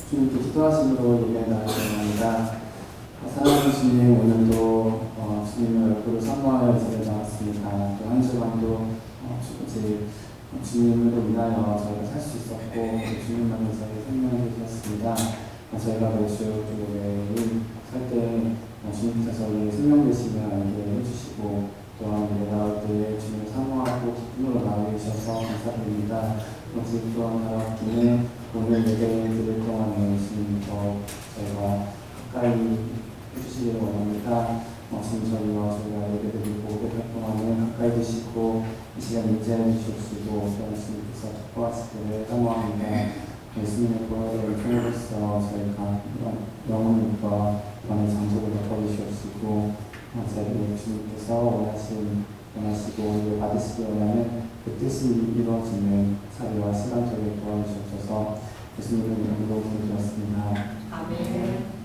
주님께 기도하심으로 예배에 나가기 원합니다. 사랑하는 주님, 오늘도 주님의 얼굴을 사모하여 이 자리에 나왔습니다. 또 한 주간도 주님으로 인하여 저희가 살 수 있었고 주님만이 저희 생명을 주셨습니다. 저희가 매주 매일 살 때 주님께서 저희의 생명 되심을 알게 해주시고 또한 예배 나올 때 주님을 사모하고 기쁨으로 나오게 해주셔서 감사드립니다. 지금 또한 나왔기에 오늘 예배 드릴 동안에 주님 더 저희가 가까이 해주시기를 원합니다. 지금 저희가 예배 드리고 예배 동안에 가까이 드시고 이 시간 인재해 주시고 또한 주님께서 축복하실 때를 사모합니다. 예수님의 보혈을 통해서 저희가 영혼과 마음의 장소를 덮어주시옵시고 저희 주님께서 원하시고 받으시기 원하는 그 뜻이 이루어지는 자리와 시간 속에 도와주셔서 예수님의 이름으로 기도드렸습니다. 아멘.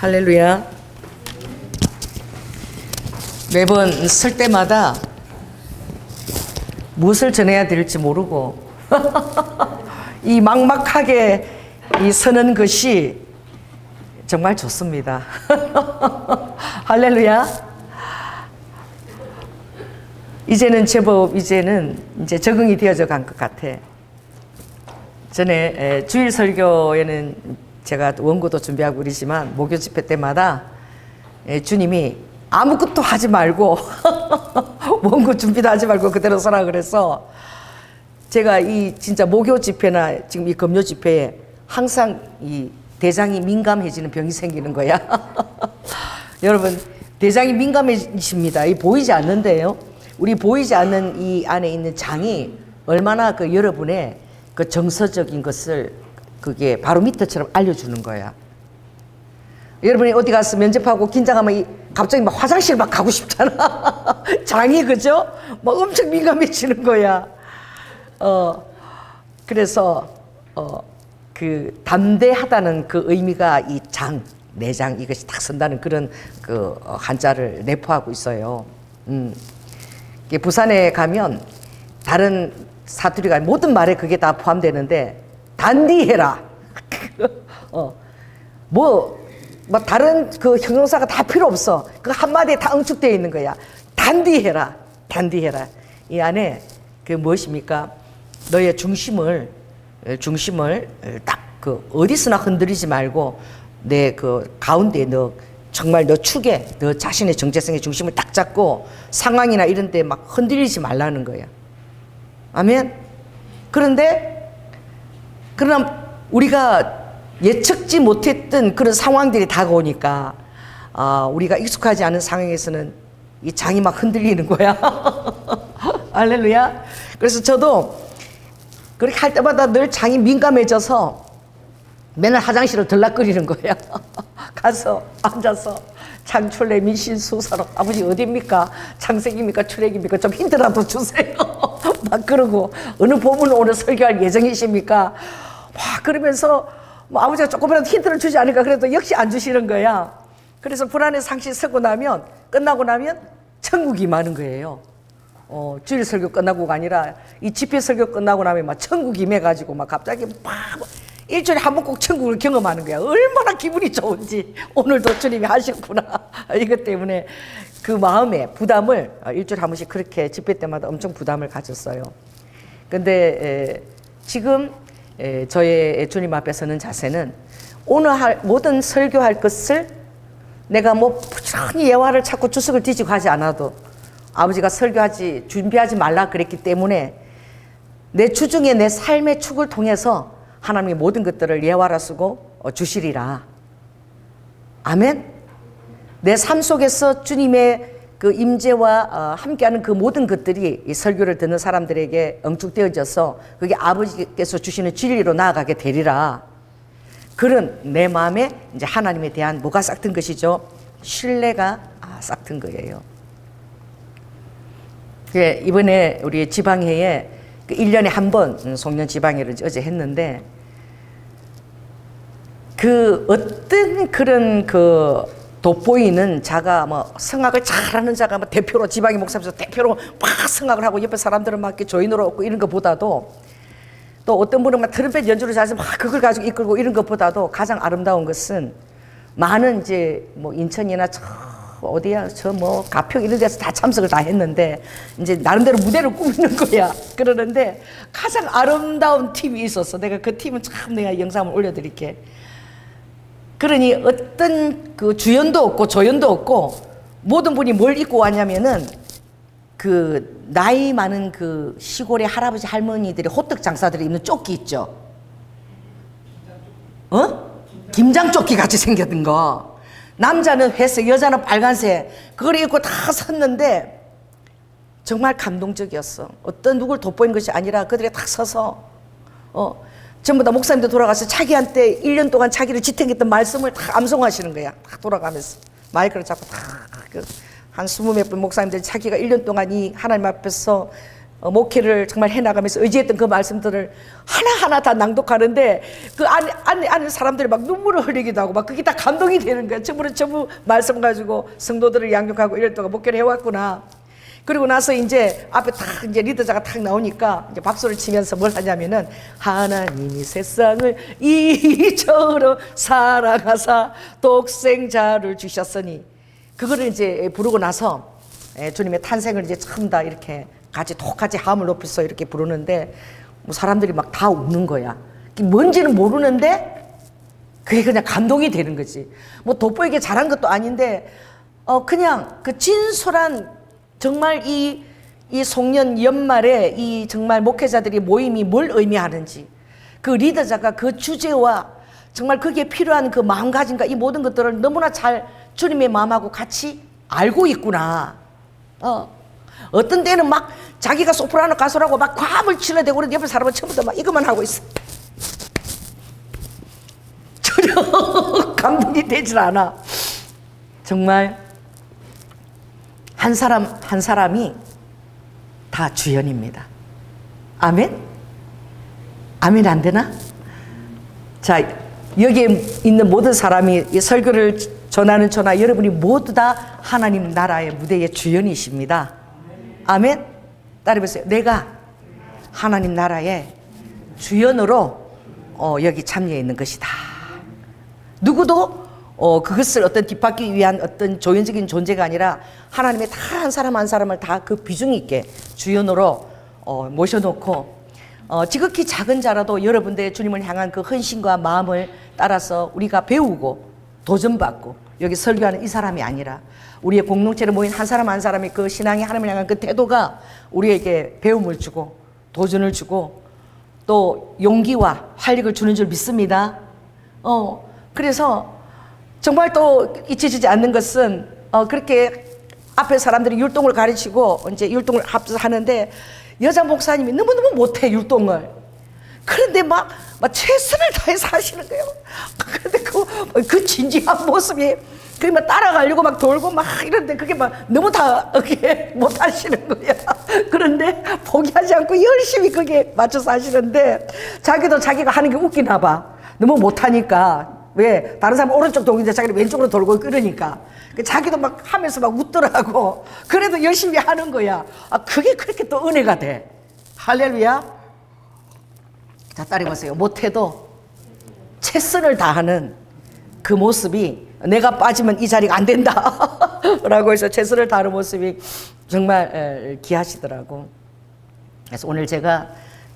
할렐루야. 매번 설 때마다 무엇을 전해야 될지 모르고 이 막막하게 이 서는 것이 정말 좋습니다. 할렐루야. 이제는 제법 이제 적응이 되어져 간 것 같아. 전에 주일 설교에는 제가 원고도 준비하고 그러지만 목요 집회 때마다 주님이 아무것도 하지 말고 원고 준비도 하지 말고 그대로 서라 그래서 제가 이 진짜 목요 집회나 지금 이 금요 집회에 항상 이 대장이 민감해지는 병이 생기는 거야. 여러분, 대장이 민감해집니다. 이 보이지 않는데요. 우리 보이지 않는 이 안에 있는 장이 얼마나 그 여러분의 그 정서적인 것을 그게 바로미터처럼 알려주는 거야. 여러분이 어디 가서 면접하고 긴장하면 갑자기 막 화장실 막 가고 싶잖아. 장이, 그죠? 막 엄청 민감해지는 거야. 그래서 그 담대하다는 그 의미가 이 장, 내장 이것이 딱 선다는 그런 그 한자를 내포하고 있어요. 부산에 가면 다른 사투리가 모든 말에 그게 다 포함되는데 단디해라. 뭐 다른 그 형용사가 다 필요 없어. 그 한마디에 다 응축되어 있는 거야. 단디해라. 단디해라. 이 안에 그 무엇입니까? 너의 중심을 딱 그 어디서나 흔들리지 말고 내 그 가운데 너 정말 너 축에 너 자신의 정체성의 중심을 딱 잡고 상황이나 이런 데 막 흔들리지 말라는 거야. 아멘. 그러나 우리가 예측지 못했던 그런 상황들이 다가오니까 우리가 익숙하지 않은 상황에서는 이 장이 막 흔들리는 거야. 할렐루야. 그래서 저도 그렇게 할 때마다 늘 장이 민감해져서 맨날 화장실을 들락거리는 거야. 가서 앉아서 장출래 민신수사로 아버지 어디입니까? 창세기입니까? 출애기입니까? 좀 힌트라도 주세요. 막 그러고 어느 본문을 오늘 설교할 예정이십니까? 와 그러면서 뭐 아버지가 조금이라도 힌트를 주지 않을까 그래도 역시 안 주시는 거야. 그래서 불안의 상시 서고 나면 끝나고 나면 천국이 많은 거예요. 주일 설교 끝나고가 아니라 이 집회 설교 끝나고 나면 막 천국이 임해가지고 막 갑자기 막 일주일에 한 번 꼭 천국을 경험하는 거야. 얼마나 기분이 좋은지 오늘도 주님이 하셨구나. 이것 때문에 그 마음에 부담을 일주일에 한 번씩 그렇게 집회 때마다 엄청 부담을 가졌어요. 근데 지금 저의 주님 앞에 서는 자세는 오늘 모든 설교할 것을 내가 뭐 부지런히 예화를 찾고 주석을 뒤지고 하지 않아도 아버지가 준비하지 말라 그랬기 때문에 내 주중에 내 삶의 축을 통해서 하나님이 모든 것들을 예화라 쓰고 주시리라. 아멘. 내 삶 속에서 주님의 그 임재와 함께하는 그 모든 것들이 이 설교를 듣는 사람들에게 응축되어져서 그게 아버지께서 주시는 진리로 나아가게 되리라. 그런 내 마음에 이제 하나님에 대한 뭐가 싹튼 것이죠? 신뢰가 싹튼 거예요. 이번에 우리 지방회에 1년에 한 번 송년 지방회를 어제 했는데 그 어떤 그런 그 돋보이는 자가 뭐 성악을 잘하는 자가 뭐 대표로 지방회 목사님에서 대표로 막 성악을 하고 옆에 사람들은 막 이렇게 조인으로 얻고 이런 것보다도 또 어떤 분은 막 트럼펫 연주를 잘해서 막 그걸 가지고 이끌고 이런 것보다도 가장 아름다운 것은 많은 이제 뭐 인천이나 어디야 저 뭐 가평 이런 데서 다 참석을 다 했는데 이제 나름대로 무대를 꾸미는 거야. 그러는데 가장 아름다운 팀이 있었어. 내가 그 팀은 참 내가 영상을 올려드릴게. 그러니 어떤 그 주연도 없고 조연도 없고 모든 분이 뭘 입고 왔냐면은 그 나이 많은 그 시골의 할아버지 할머니들이 호떡 장사들이 입는 조끼 있죠. 김장 조끼 같이 생겼던 거. 남자는 회색, 여자는 빨간색. 그걸 입고 다 섰는데 정말 감동적이었어. 어떤 누굴 돋보이는 것이 아니라 그들이 딱 서서 전부 다 목사님들 돌아가서 자기한테 1년 동안 자기를 지탱했던 말씀을 다 암송하시는 거야. 딱 돌아가면서 마이크를 잡고 한 20몇 분 목사님들 자기가 1년 동안 이 하나님 앞에서 목회를 정말 해나가면서 의지했던 그 말씀들을 하나하나 다 낭독하는데 그 안에 사람들이 막 눈물을 흘리기도 하고 막 그게 다 감동이 되는 거야. 전부 말씀 가지고 성도들을 양육하고 이럴 동안 목회를 해왔구나. 그리고 나서 이제 앞에 탁 이제 리더자가 탁 나오니까 이제 박수를 치면서 뭘 하냐면은 하나님이 세상을 이처럼 사랑하사 독생자를 주셨으니 그거를 이제 부르고 나서 주님의 탄생을 이제 처음 다 이렇게 같이 똑같이 함을 높여서 이렇게 부르는데 뭐 사람들이 막 다 웃는 거야. 뭔지는 모르는데 그게 그냥 감동이 되는 거지. 뭐 돋보이게 잘한 것도 아닌데 그냥 그 진솔한 정말 이 송년 연말에 이 정말 목회자들이 모임이 뭘 의미하는지 그 리더자가 그 주제와 정말 그게 필요한 그 마음가짐과 이 모든 것들을 너무나 잘 주님의 마음하고 같이 알고 있구나. 어떤 때는 막 자기가 소프라노 가수라고 막 과음을 치러대고 그러는데 옆에 사람은 처음부터 막 이것만 하고 있어. 전혀 감동이 되질 않아. 정말 한 사람 한 사람이 다 주연입니다. 아멘? 아멘 안 되나? 자, 여기에 있는 모든 사람이 이 설교를 전하는 저나 여러분이 모두 다 하나님 나라의 무대의 주연이십니다. 아멘? 따라해보세요. 내가 하나님 나라의 주연으로 여기 참여해 있는 것이다. 누구도 그것을 어떤 뒷받기 위한 어떤 조연적인 존재가 아니라 하나님의 다 한 사람 한 사람을 다 그 비중 있게 주연으로 모셔놓고 지극히 작은 자라도 여러분들의 주님을 향한 그 헌신과 마음을 따라서 우리가 배우고 도전받고 여기 설교하는 이 사람이 아니라 우리의 공동체로 모인 한 사람 한 사람이 그 신앙이 하나님을 향한 그 태도가 우리에게 배움을 주고 도전을 주고 또 용기와 활력을 주는 줄 믿습니다. 그래서 정말 또 잊혀지지 않는 것은 그렇게 앞에 사람들이 율동을 가르치고 이제 율동을 하는데 여자 목사님이 너무너무 못해 율동을. 그런데 막 최선을 다해서 하시는 거예요. 그런데 그 진지한 모습이 그게 막 따라가려고 막 돌고 막 이러는데 그게 막 너무 다 그게 못 하시는 거야. 그런데 포기하지 않고 열심히 그게 맞춰서 하시는데 자기도 자기가 하는 게 웃기나 봐. 너무 못하니까. 왜? 다른 사람은 오른쪽 돌는데 자기는 왼쪽으로 돌고 그러니까. 자기도 막 하면서 막 웃더라고. 그래도 열심히 하는 거야. 그게 그렇게 또 은혜가 돼. 할렐루야. 자, 따라해보세요. 못해도 최선을 다하는 그 모습이 내가 빠지면 이 자리가 안 된다. 라고 해서 최선을 다하는 모습이 정말 귀하시더라고. 그래서 오늘 제가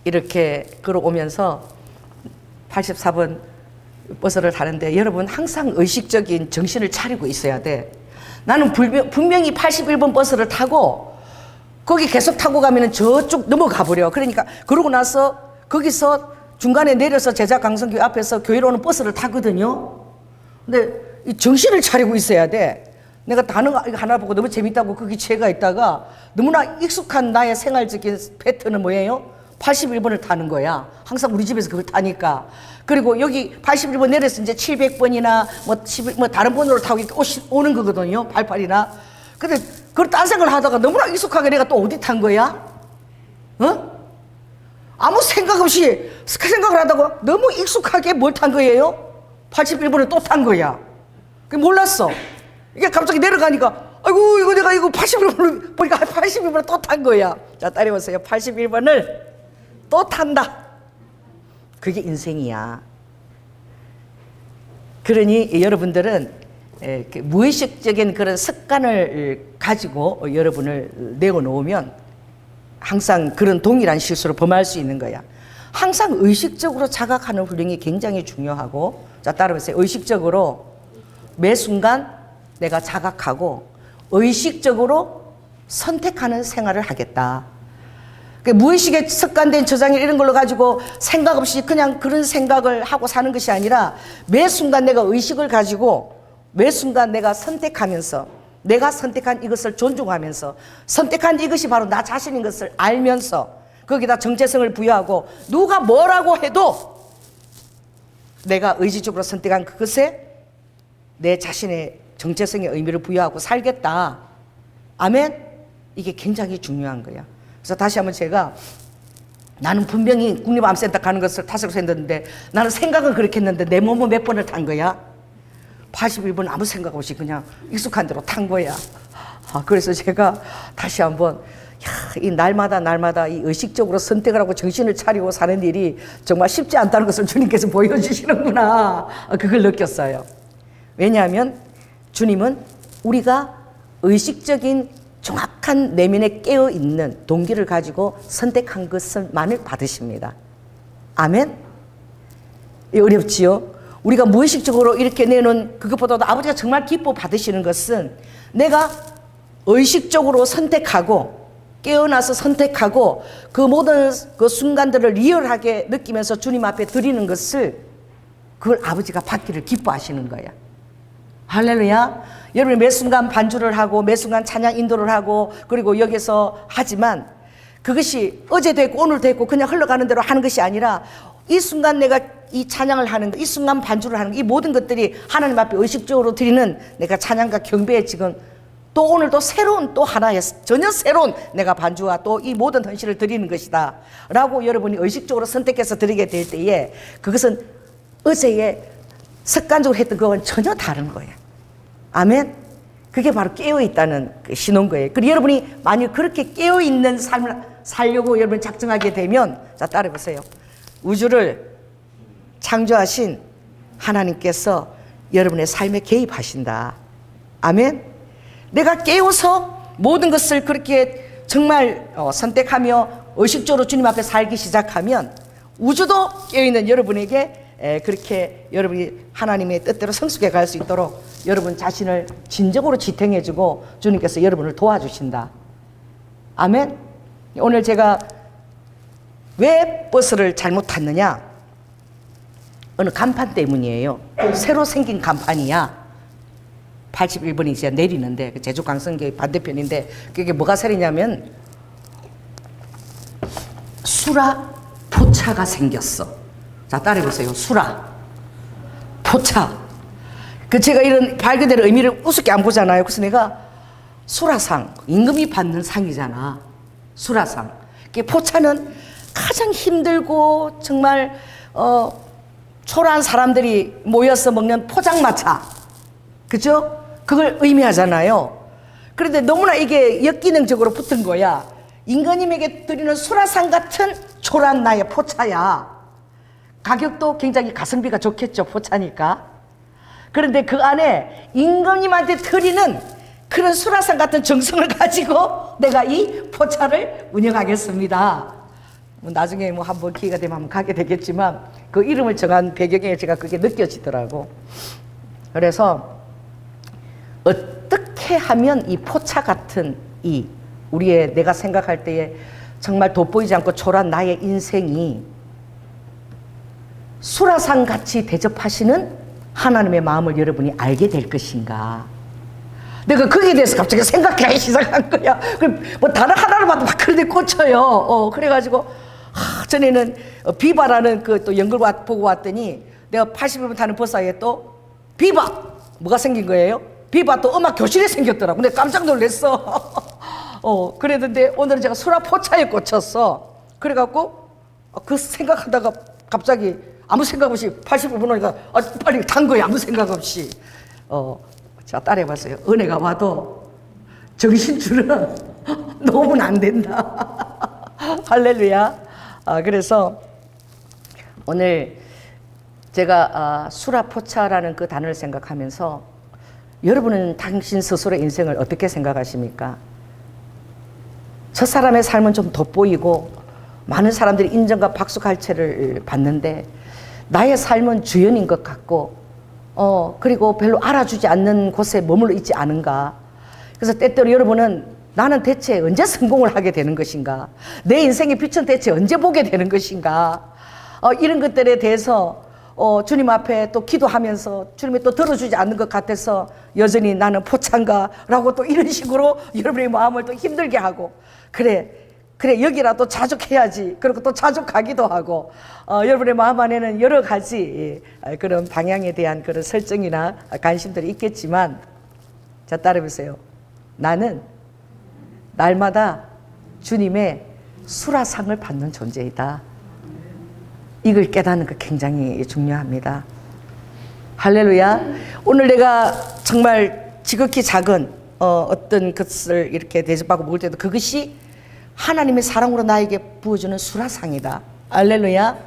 이렇게 걸어오면서 84번 버스를 타는데 여러분 항상 의식적인 정신을 차리고 있어야 돼. 나는 분명히 81번 버스를 타고 거기 계속 타고 가면 저쪽 넘어가 버려. 그러니까 그러고 나서 거기서 중간에 내려서 제자 강성교회 앞에서 교회로 오는 버스를 타거든요. 근데 이 정신을 차리고 있어야 돼. 내가 다른 거 하나 보고 너무 재밌다고 거기 죄가 있다가 너무나 익숙한 나의 생활적인 패턴은 뭐예요? 81번을 타는 거야. 항상 우리 집에서 그걸 타니까. 그리고 여기 81번 내려서 이제 700번이나 뭐 다른 번호로 타고 이렇게 오는 거거든요. 88이나. 근데 그걸 딴 생각을 하다가 너무나 익숙하게 내가 또 어디 탄 거야? 아무 생각 없이 생각을 하다가 너무 익숙하게 뭘 탄 거예요? 81번을 또 탄 거야. 몰랐어. 이게 갑자기 내려가니까 아이고 이거 내가 이거 81번을 보니까 81번을 또 탄 거야. 자, 따라해보세요. 81번을 또 탄다. 그게 인생이야. 그러니 여러분들은 무의식적인 그런 습관을 가지고 여러분을 내어놓으면 항상 그런 동일한 실수를 범할 수 있는 거야. 항상 의식적으로 자각하는 훈련이 굉장히 중요하고, 자, 따라해보세요. 의식적으로 매 순간 내가 자각하고 의식적으로 선택하는 생활을 하겠다. 무의식에 습관된 저장이 이런 걸로 가지고 생각 없이 그냥 그런 생각을 하고 사는 것이 아니라 매 순간 내가 의식을 가지고 매 순간 내가 선택하면서 내가 선택한 이것을 존중하면서 선택한 이것이 바로 나 자신인 것을 알면서 거기다 정체성을 부여하고 누가 뭐라고 해도 내가 의지적으로 선택한 그것에 내 자신의 정체성의 의미를 부여하고 살겠다. 아멘? 이게 굉장히 중요한 거야. 그래서 다시 한번 제가 나는 분명히 국립암센터 가는 것을 탓으로 했는데 나는 생각은 그렇게 했는데 내 몸은 몇 번을 탄 거야? 81번 아무 생각 없이 그냥 익숙한 대로 탄 거야. 그래서 제가 다시 한번 이 날마다 이 의식적으로 선택을 하고 정신을 차리고 사는 일이 정말 쉽지 않다는 것을 주님께서 보여주시는구나. 그걸 느꼈어요. 왜냐하면 주님은 우리가 의식적인 정확한 내면에 깨어있는 동기를 가지고 선택한 것만을 받으십니다. 아멘? 어렵지요? 우리가 무의식적으로 이렇게 내놓은 그것보다도 아버지가 정말 기뻐 받으시는 것은 내가 의식적으로 선택하고 깨어나서 선택하고 그 모든 그 순간들을 리얼하게 느끼면서 주님 앞에 드리는 것을 그걸 아버지가 받기를 기뻐하시는 거야. 할렐루야. 여러분이 매 순간 반주를 하고 매 순간 찬양 인도를 하고 그리고 여기서 하지만 그것이 어제도 했고 오늘도 했고 그냥 흘러가는 대로 하는 것이 아니라 이 순간 내가 이 찬양을 하는 것, 이 순간 반주를 하는 것, 이 모든 것들이 하나님 앞에 의식적으로 드리는 내가 찬양과 경배에 지금 또 오늘도 새로운 또 하나의 전혀 새로운 내가 반주와 또 이 모든 헌신을 드리는 것이다 라고 여러분이 의식적으로 선택해서 드리게 될 때에 그것은 어제의 습관적으로 했던 그건 전혀 다른 거예요. 아멘. 그게 바로 깨어있다는 그 신호인 거예요. 그리고 여러분이 만약 그렇게 깨어있는 삶을 살려고 여러분 작정하게 되면 자 따라해보세요. 우주를 창조하신 하나님께서 여러분의 삶에 개입하신다. 아멘. 내가 깨어서 모든 것을 그렇게 정말 선택하며 의식적으로 주님 앞에 살기 시작하면 우주도 깨어있는 여러분에게 그렇게 여러분이 하나님의 뜻대로 성숙해 갈 수 있도록 여러분 자신을 진정으로 지탱해주고 주님께서 여러분을 도와주신다. 아멘. 오늘 제가 왜 버스를 잘못 탔느냐? 어느 간판 때문이에요. 새로 생긴 간판이야. 81번이 이제 내리는데 제주 강성교회 반대편인데 그게 뭐가 새리냐면 수라 포차가 생겼어. 자 따라해보세요. 수라 포차. 그 제가 이런 말 그대로 의미를 우습게 안 보잖아요. 그래서 내가 수라상, 임금이 받는 상이잖아. 수라상. 포차는 가장 힘들고 정말 초라한 사람들이 모여서 먹는 포장마차, 그죠? 그걸 의미하잖아요. 그런데 너무나 이게 역기능적으로 붙은 거야. 임금님에게 드리는 수라상 같은 초라한 나의 포차야. 가격도 굉장히 가성비가 좋겠죠, 포차니까. 그런데 그 안에 임금님한테 드리는 그런 수라상 같은 정성을 가지고 내가 이 포차를 운영하겠습니다. 나중에 한번 기회가 되면 한번 가게 되겠지만 그 이름을 정한 배경에 제가 그게 느껴지더라고. 그래서 어떻게 하면 이 포차 같은 이 우리의 내가 생각할 때에 정말 돋보이지 않고 초라한 나의 인생이 수라상 같이 대접하시는 하나님의 마음을 여러분이 알게 될 것인가. 내가 거기에 대해서 갑자기 생각하기 시작한 거야. 뭐 다른 하나를 봐도 막 그런데 꽂혀요. 그래가지고 전에는 비바라는 그 또 연극을 보고 왔더니 내가 81번 타는 버스에 또 비바 뭐가 생긴 거예요? 비바 또 음악 교실이 생겼더라고. 근데 깜짝 놀랐어. 그랬는데 오늘은 제가 수라 포차에 꽂혔어. 그래갖고 그 생각하다가 갑자기 아무 생각 없이 81번 오니까 빨리 탄 거야. 아무 생각 없이. 자 따라해봤어요. 은혜가 와도 정신줄은 놓으면 안 된다. 할렐루야. 그래서 오늘 제가 수라포차라는 그 단어를 생각하면서 여러분은 당신 스스로의 인생을 어떻게 생각하십니까? 저 사람의 삶은 좀 돋보이고 많은 사람들이 인정과 박수갈채를 받는데 나의 삶은 주연인 것 같고 그리고 별로 알아주지 않는 곳에 머물러 있지 않은가. 그래서 때때로 여러분은 나는 대체 언제 성공을 하게 되는 것인가? 내 인생의 빛은 대체 언제 보게 되는 것인가? 이런 것들에 대해서 주님 앞에 또 기도하면서 주님이 또 들어주지 않는 것 같아서 여전히 나는 포차인가라고 또 이런 식으로 여러분의 마음을 또 힘들게 하고 그래 여기라도 자족해야지. 그리고 또 자족하기도 하고 여러분의 마음 안에는 여러 가지 그런 방향에 대한 그런 설정이나 관심들이 있겠지만 자 따라해보세요. 나는 날마다 주님의 수라상을 받는 존재이다. 이걸 깨닫는 거 굉장히 중요합니다. 할렐루야. 오늘 내가 정말 지극히 작은 어떤 것을 이렇게 대접하고 먹을 때도 그것이 하나님의 사랑으로 나에게 부어주는 수라상이다. 할렐루야.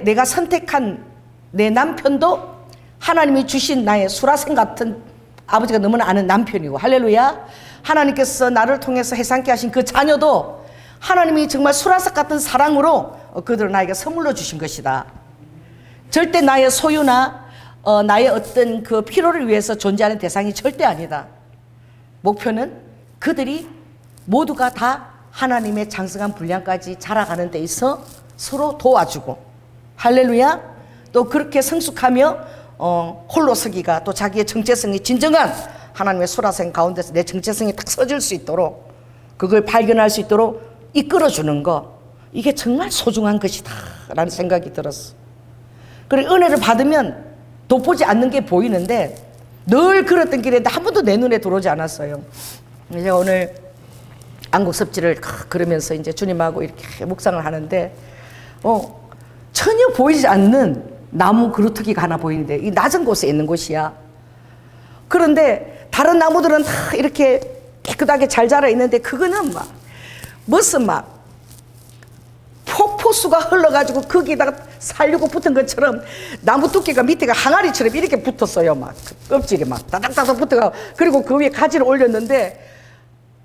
내가 선택한 내 남편도 하나님이 주신 나의 수라상 같은 아버지가 너무나 아는 남편이고, 할렐루야. 하나님께서 나를 통해서 해상케 하신 그 자녀도 하나님이 정말 수라상 같은 사랑으로 그들을 나에게 선물로 주신 것이다. 절대 나의 소유나 나의 어떤 그 필요를 위해서 존재하는 대상이 절대 아니다. 목표는 그들이 모두가 다 하나님의 장성한 분량까지 자라가는 데 있어 서로 도와주고, 할렐루야. 또 그렇게 성숙하며 홀로 서기가 또 자기의 정체성이 진정한 하나님의 수라상 가운데서 내 정체성이 딱 서질 수 있도록, 그걸 발견할 수 있도록 이끌어주는 거, 이게 정말 소중한 것이다 라는 생각이 들었어. 그래, 은혜를 받으면 돋보지 않는 게 보이는데 늘 그랬던 길인데 한 번도 내 눈에 들어오지 않았어요. 이제 오늘 안국섭지를 그러면서 이제 주님하고 이렇게 묵상을 하는데 전혀 보이지 않는 나무 그루터기가 하나 보이는데, 이 낮은 곳에 있는 곳이야. 그런데 다른 나무들은 다 이렇게 깨끗하게 잘 자라 있는데 그거는 무슨 폭포수가 흘러가지고 거기에다가 살려고 붙은 것처럼 나무 두께가 밑에가 항아리처럼 이렇게 붙었어요. 껍질이 다닥다닥 붙어가고, 그리고 그 위에 가지를 올렸는데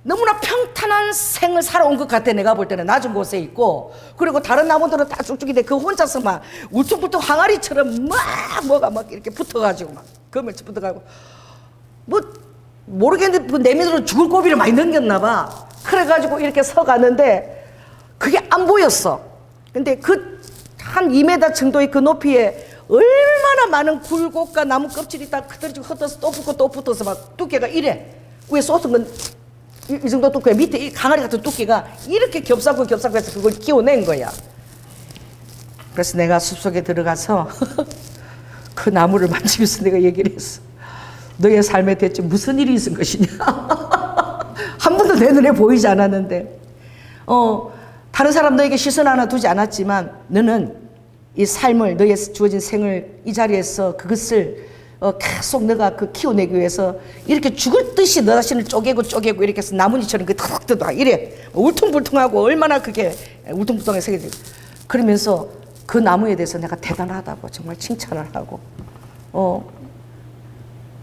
너무나 평탄한 생을 살아온 것 같아. 내가 볼 때는 낮은 곳에 있고, 그리고 다른 나무들은 다 쭉쭉인데 그 혼자서 울퉁불퉁 항아리처럼 뭐가 이렇게 붙어가지고 거물치 붙어가지고 모르겠는데 내 밑으로 죽을 고비를 많이 넘겼나 봐. 그래가지고 이렇게 서가는데 그게 안 보였어. 근데 그 한 2m 정도의 그 높이에 얼마나 많은 굴곡과 나무 껍질이 딱 그대로 흩어서 또 붙고 또 붙어서 두께가 이래. 위에 쏟은 건 이 정도 두께, 밑에 이 강아리 같은 두께가 이렇게 겹사고 해서 그걸 끼워낸 거야. 그래서 내가 숲속에 들어가서 그 나무를 만지면서 내가 얘기를 했어. 너의 삶에 대체 무슨 일이 있은 것이냐. 한 번도 내 눈에 보이지 않았는데, 다른 사람 너에게 시선 하나 두지 않았지만 너는 이 삶을, 너의 주어진 생을 이 자리에서 그것을 계속 너가 키워내기 위해서 이렇게 죽을 듯이 너 자신을 쪼개고 이렇게 해서 나뭇잎처럼 탁 뜯어 이래 울퉁불퉁하고 얼마나 그게 울퉁불퉁하게 생겼지. 그러면서 그 나무에 대해서 내가 대단하다고 정말 칭찬을 하고,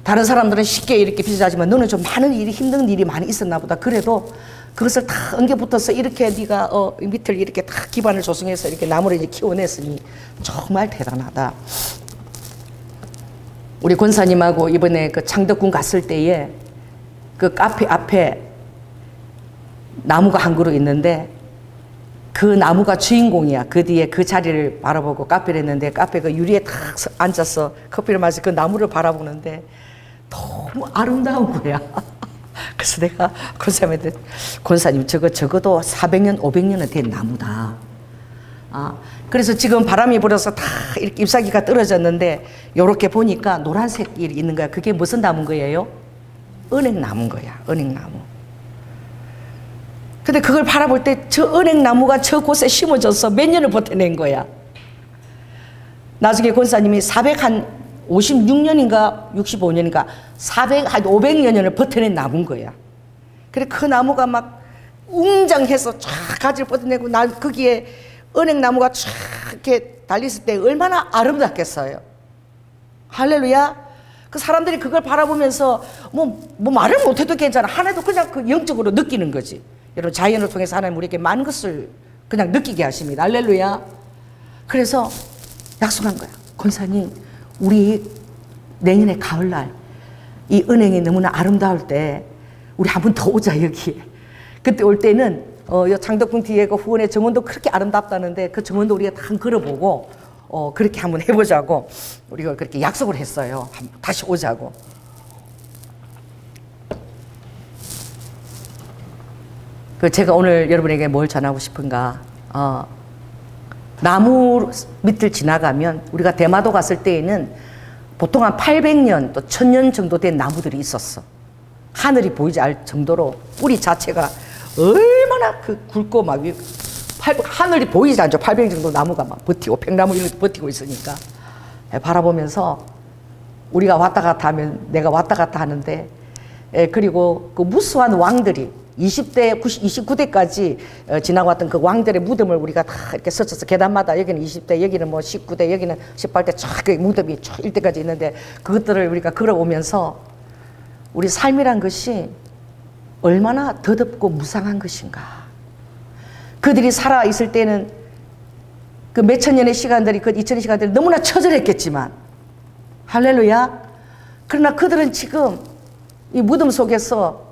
다른 사람들은 쉽게 이렇게 비슷하지만 너는 좀 많은 일이, 힘든 일이 많이 있었나 보다. 그래도 그것을 다 엉겨붙어서 이렇게 네가 밑을 이렇게 다 기반을 조성해서 이렇게 나무를 이제 키워냈으니 정말 대단하다. 우리 권사님하고 이번에 그 창덕궁 갔을 때에 그 카페 앞에 나무가 한 그루 있는데 그 나무가 주인공이야. 그 뒤에 그 자리를 바라보고 카페를 했는데 카페 그 유리에 탁 앉아서 커피를 마시고 그 나무를 바라보는데 너무 아름다운 거야. 그래서 내가 권사님한테, 권사님 적어도 400년 500년은 된 나무다. 그래서 지금 바람이 불어서 다 이렇게 잎사귀가 떨어졌는데 요렇게 보니까 노란색이 있는 거야. 그게 무슨 나무인 거예요? 은행나무인 거야. 은행나무. 근데 그걸 바라볼 때 저 은행나무가 저 곳에 심어져서 몇 년을 버텨낸 거야. 나중에 권사님이 456년인가 65년인가 한 500여 년을 버텨낸 나무인 거야. 그래 그 나무가 웅장해서 쫙 가지를 뻗어내고 난 거기에 은행나무가 쫙 이렇게 달렸을 때 얼마나 아름답겠어요. 할렐루야. 그 사람들이 그걸 바라보면서 뭐 말을 못해도 괜찮아. 하나도 그냥 그 영적으로 느끼는 거지. 여러분 자연을 통해서 하나님 우리에게 많은 것을 그냥 느끼게 하십니다. 할렐루야. 그래서 약속한 거야. 권사님, 우리 내년에 가을날 이 은행이 너무나 아름다울 때 우리 한 번 더 오자 여기에. 그때 올 때는 장덕궁 뒤에 그 후원의 정원도 그렇게 아름답다는데 그 정원도 우리가 다 걸어보고 그렇게 한번 해보자고 우리가 그렇게 약속을 했어요. 다시 오자고. 그 제가 오늘 여러분에게 뭘 전하고 싶은가? 나무 밑을 지나가면 우리가 대마도 갔을 때에는 보통 한 800년 또 1000년 정도 된 나무들이 있었어. 하늘이 보이지 않을 정도로 뿌리 자체가 얼마나 얼마나 그 굵고 막 하늘이 보이지 않죠. 800 정도 나무가 막 버티고 팽나무 이렇게 버티고 있으니까 바라보면서 우리가 왔다 갔다 하면 내가 왔다 갔다 하는데 그리고 그 무수한 왕들이 20대, 29대까지 지나왔던 그 왕들의 무덤을 우리가 다 이렇게 서쳐서 계단마다 여기는 20대, 여기는 뭐 19대, 여기는 18대 쫙 그 무덤이 쫙 일대까지 있는데 그것들을 우리가 걸어오면서 우리 삶이란 것이 얼마나 더덥고 무상한 것인가. 그들이 살아있을 때는 그 몇천 년의 시간들이 그 2000의 시간들이 너무나 처절했겠지만 할렐루야. 그러나 그들은 지금 이 무덤 속에서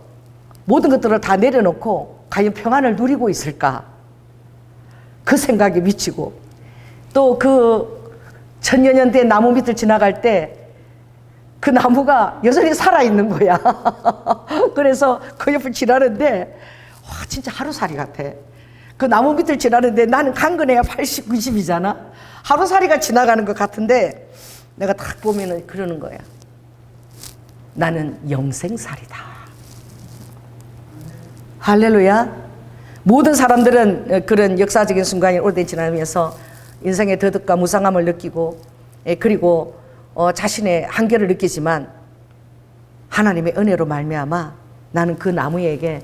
모든 것들을 다 내려놓고 과연 평안을 누리고 있을까? 그 생각이 미치고 또 그 천여 년 된 나무 밑을 지나갈 때 그 나무가 여전히 살아있는 거야. 그래서 그 옆을 지나는데 와 진짜 하루살이 같아. 그 나무 밑을 지나는데 나는 강건해야 80, 90이잖아. 하루살이가 지나가는 것 같은데 내가 딱 보면은 그러는 거야. 나는 영생살이다. 할렐루야. 모든 사람들은 그런 역사적인 순간이 오래된 지나면서 인생의 더덕과 무상함을 느끼고 그리고 자신의 한계를 느끼지만 하나님의 은혜로 말미암아 나는 그 나무에게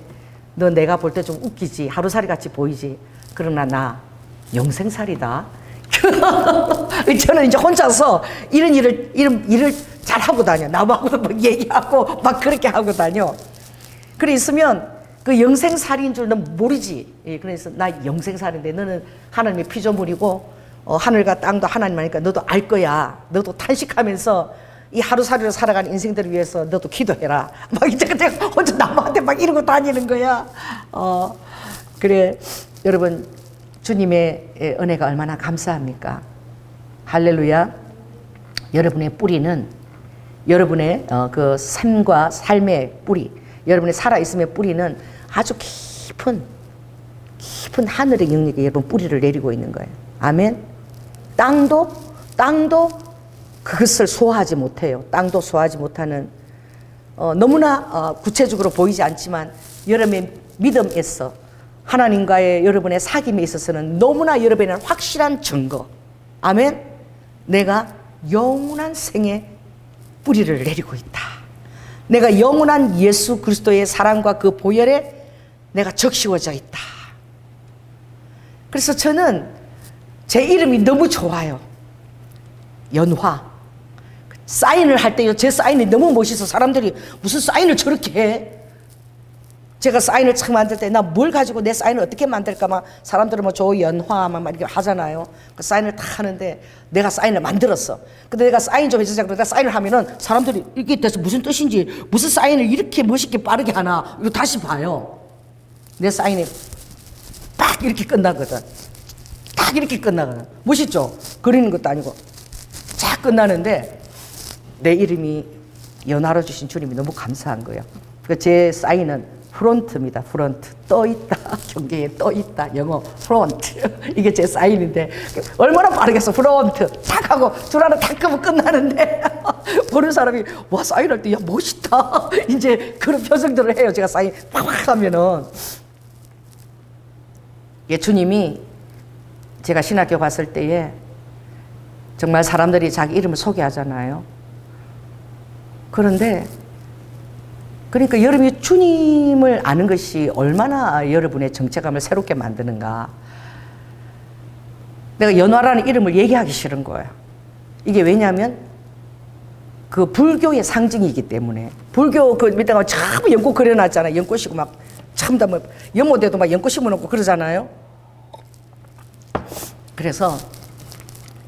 너 내가 볼 때 좀 웃기지 하루살이 같이 보이지 그러나 나 영생살이다. 저는 이제 혼자서 이런 일을 잘 하고 다녀. 나무하고도 막 얘기하고 막 그렇게 하고 다녀. 그래 있으면 그 영생살인 줄 넌 모르지. 그래서 나 영생살인데 너는 하나님의 피조물이고 하늘과 땅도 하나님이니까 너도 알 거야. 너도 탄식하면서 이 하루살이로 살아가는 인생들을 위해서 너도 기도해라. 막 이제 내가 혼자 나무한테 막 이러고 다니는 거야. 그래 여러분 주님의 은혜가 얼마나 감사합니까? 할렐루야. 여러분의 뿌리는 여러분의 그 삶과 삶의 뿌리, 여러분의 살아있음의 뿌리는 아주 깊은 하늘의 영역에 여러분 뿌리를 내리고 있는 거예요. 아멘. 땅도 그것을 소화하지 못해요. 땅도 소화하지 못하는 너무나 구체적으로 보이지 않지만 여러분의 믿음에서 하나님과의 여러분의 사귐에 있어서는 너무나 여러분에는 확실한 증거. 아멘. 내가 영원한 생에 뿌리를 내리고 있다. 내가 영원한 예수 그리스도의 사랑과 그 보혈에 내가 적시워져 있다. 그래서 저는 제 이름이 너무 좋아요. 연화. 사인을 할 때요, 제 사인이 너무 멋있어. 사람들이 무슨 사인을 저렇게 해? 제가 사인을 처음 만들 때 나 뭘 가지고 내 사인을 어떻게 만들까 막 사람들은 뭐 조연화 막 이렇게 하잖아요. 그 사인을 다 하는데 내가 사인을 만들었어. 근데 내가 사인 좀 해주자 그러다 사인을 하면은 사람들이 이게 대체 무슨 뜻인지 무슨 사인을 이렇게 멋있게 빠르게 하나 이거 다시 봐요. 내 사인이 딱 이렇게 끝나거든. 딱 이렇게 끝나거든. 멋있죠? 그리는 것도 아니고 쫙 끝나는데 내 이름이 연하로 주신 주님이 너무 감사한 거예요. 제 사인은 프론트입니다. 프론트. 떠있다. 경계에 떠있다. 영어 프론트. 이게 제 사인인데 얼마나 빠르겠어. 프론트. 탁 하고 줄 하나 탁 끄면 끝나는데 보는 사람이 와 사인할 때 야 멋있다. 이제 그런 표정들을 해요. 제가 사인 팍팍 하면은. 주님이 제가 신학교 갔을 때에 정말 사람들이 자기 이름을 소개하잖아요. 그런데 그러니까 여러분이 주님을 아는 것이 얼마나 여러분의 정체감을 새롭게 만드는가. 내가 연화라는 이름을 얘기하기 싫은 거야. 이게 왜냐하면 그 불교의 상징이기 때문에. 불교 그 밑에 가면 전부 연꽃 그려놨잖아요. 연꽃이고 막 참 다 뭐 연못에도 막 연꽃 심어놓고 그러잖아요. 그래서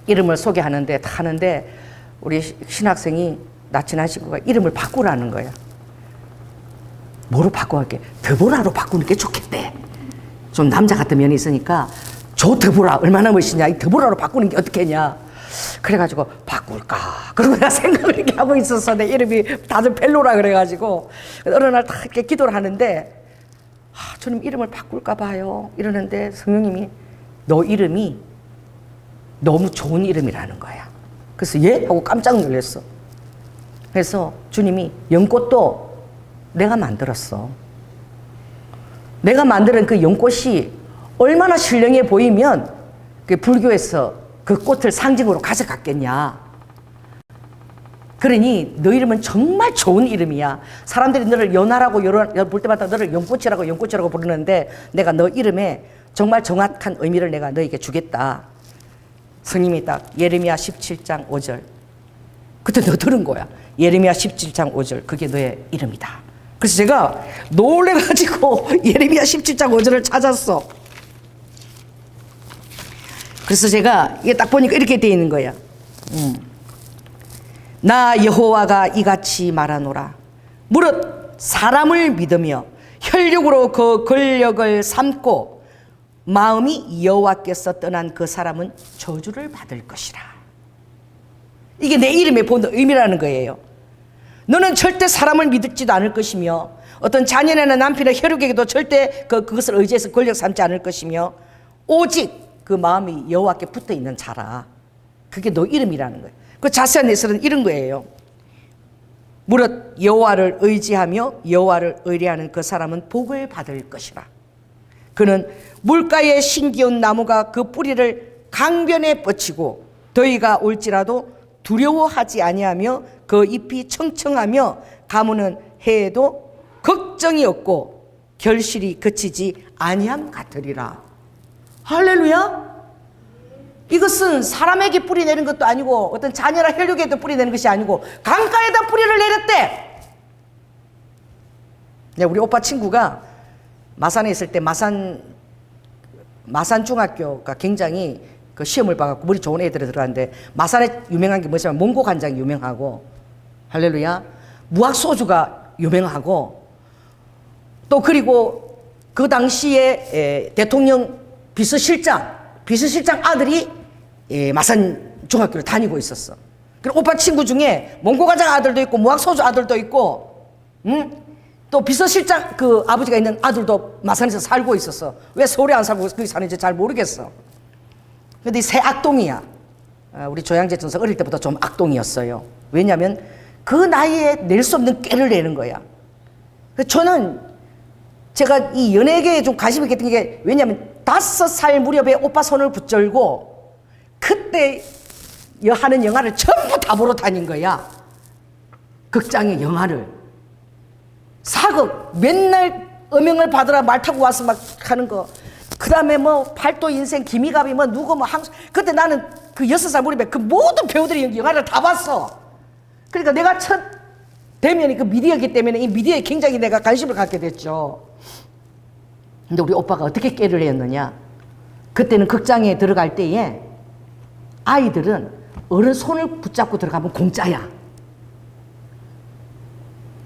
이름을 소개하는데 다 하는데 우리 신학생이 나친한 친구가 이름을 바꾸라는 거야. 뭐로 바꿔갈게? 드보라로 바꾸는 게 좋겠대. 좀 남자 같은 면이 있으니까 저 드보라 얼마나 멋있냐. 이 드보라로 바꾸는 게 어떻겠냐. 그래가지고 바꿀까. 그러고 내가 생각을 이렇게 하고 있었어. 내 이름이 다들 벨로라 그래가지고 어느 날 딱 이렇게 기도를 하는데 주님 이름을 바꿀까 봐요. 이러는데 성령님이 너 이름이 너무 좋은 이름이라는 거야. 그래서 예? 하고 깜짝 놀랐어. 그래서 주님이 연꽃도 내가 만들었어. 내가 만드는 그 연꽃이 얼마나 신령해 보이면 그 불교에서 그 꽃을 상징으로 가져갔겠냐. 그러니 너 이름은 정말 좋은 이름이야. 사람들이 너를 연하라고 볼 때마다 너를 연꽃이라고 부르는데 내가 너 이름에 정말 정확한 의미를 내가 너에게 주겠다. 성님이 딱 예레미야 17장 5절. 그때 너 들은 거야. 예레미야 17장 5절. 그게 너의 이름이다. 그래서 제가 놀래가지고 예레미야 17장 5절을 찾았어. 그래서 제가 이게 딱 보니까 이렇게 되어 있는 거야. 나 여호와가 이같이 말하노라. 무릇 사람을 믿으며 혈육으로 그 권력을 삼고 마음이 여호와께서 떠난 그 사람은 저주를 받을 것이라. 이게 내 이름의 본 의미라는 거예요. 너는 절대 사람을 믿지도 않을 것이며 어떤 자녀나 남편의 혈육에게도 절대 그것을 의지해서 권력 삼지 않을 것이며 오직 그 마음이 여호와께 붙어 있는 자라. 그게 너 이름이라는 거예요. 그 자세한 해설은 이런 거예요. 무릇 여호와를 의지하며 여호와를 의뢰하는 그 사람은 복을 받을 것이라. 그는 물가에 심기운 나무가 그 뿌리를 강변에 뻗치고 더위가 올지라도 두려워하지 아니하며 그 잎이 청청하며 가무는 해에도 걱정이 없고 결실이 그치지 아니함 같으리라. 할렐루야. 이것은 사람에게 뿌리 내는 것도 아니고 어떤 자녀나 혈육에도 뿌리 내는 것이 아니고 강가에다 뿌리를 내렸대. 우리 오빠 친구가 마산에 있을 때 마산 중학교가 굉장히 그 시험을 봐갖고 머리 좋은 애들이 들어갔는데 마산에 유명한 게 뭐냐면 몽고 간장이 유명하고 할렐루야 무학 소주가 유명하고 또 그리고 그 당시에 대통령 비서실장 아들이 마산 중학교를 다니고 있었어. 그리고 오빠 친구 중에 몽고가장 아들도 있고 무학소주 아들도 있고, 또 비서실장 그 아버지가 있는 아들도 마산에서 살고 있었어. 왜 서울에 안 살고 거기 사는지 잘 모르겠어. 근데 새 악동이야. 우리 조양재 전사 어릴 때부터 좀 악동이었어요. 왜냐하면 그 나이에 낼 수 없는 꾀를 내는 거야. 저는 제가 이 연예계에 좀 관심 있게 했던 게 왜냐하면 5살 무렵에 오빠 손을 붙들고 그때 하는 영화를 전부 다 보러 다닌 거야. 극장의 영화를. 사극 맨날 음영을 받으라 말 타고 와서 막 하는 거. 그 다음에 뭐 팔도 인생 기미갑이 뭐 누구 뭐 그때 나는 그 6살 무렵에 그 모든 배우들이 영화를 다 봤어. 그러니까 내가 첫 대면이 그 미디어이기 때문에 이 미디어에 굉장히 내가 관심을 갖게 됐죠. 근데 우리 오빠가 어떻게 깨를 했느냐. 그때는 극장에 들어갈 때에 아이들은 어른 손을 붙잡고 들어가면 공짜야.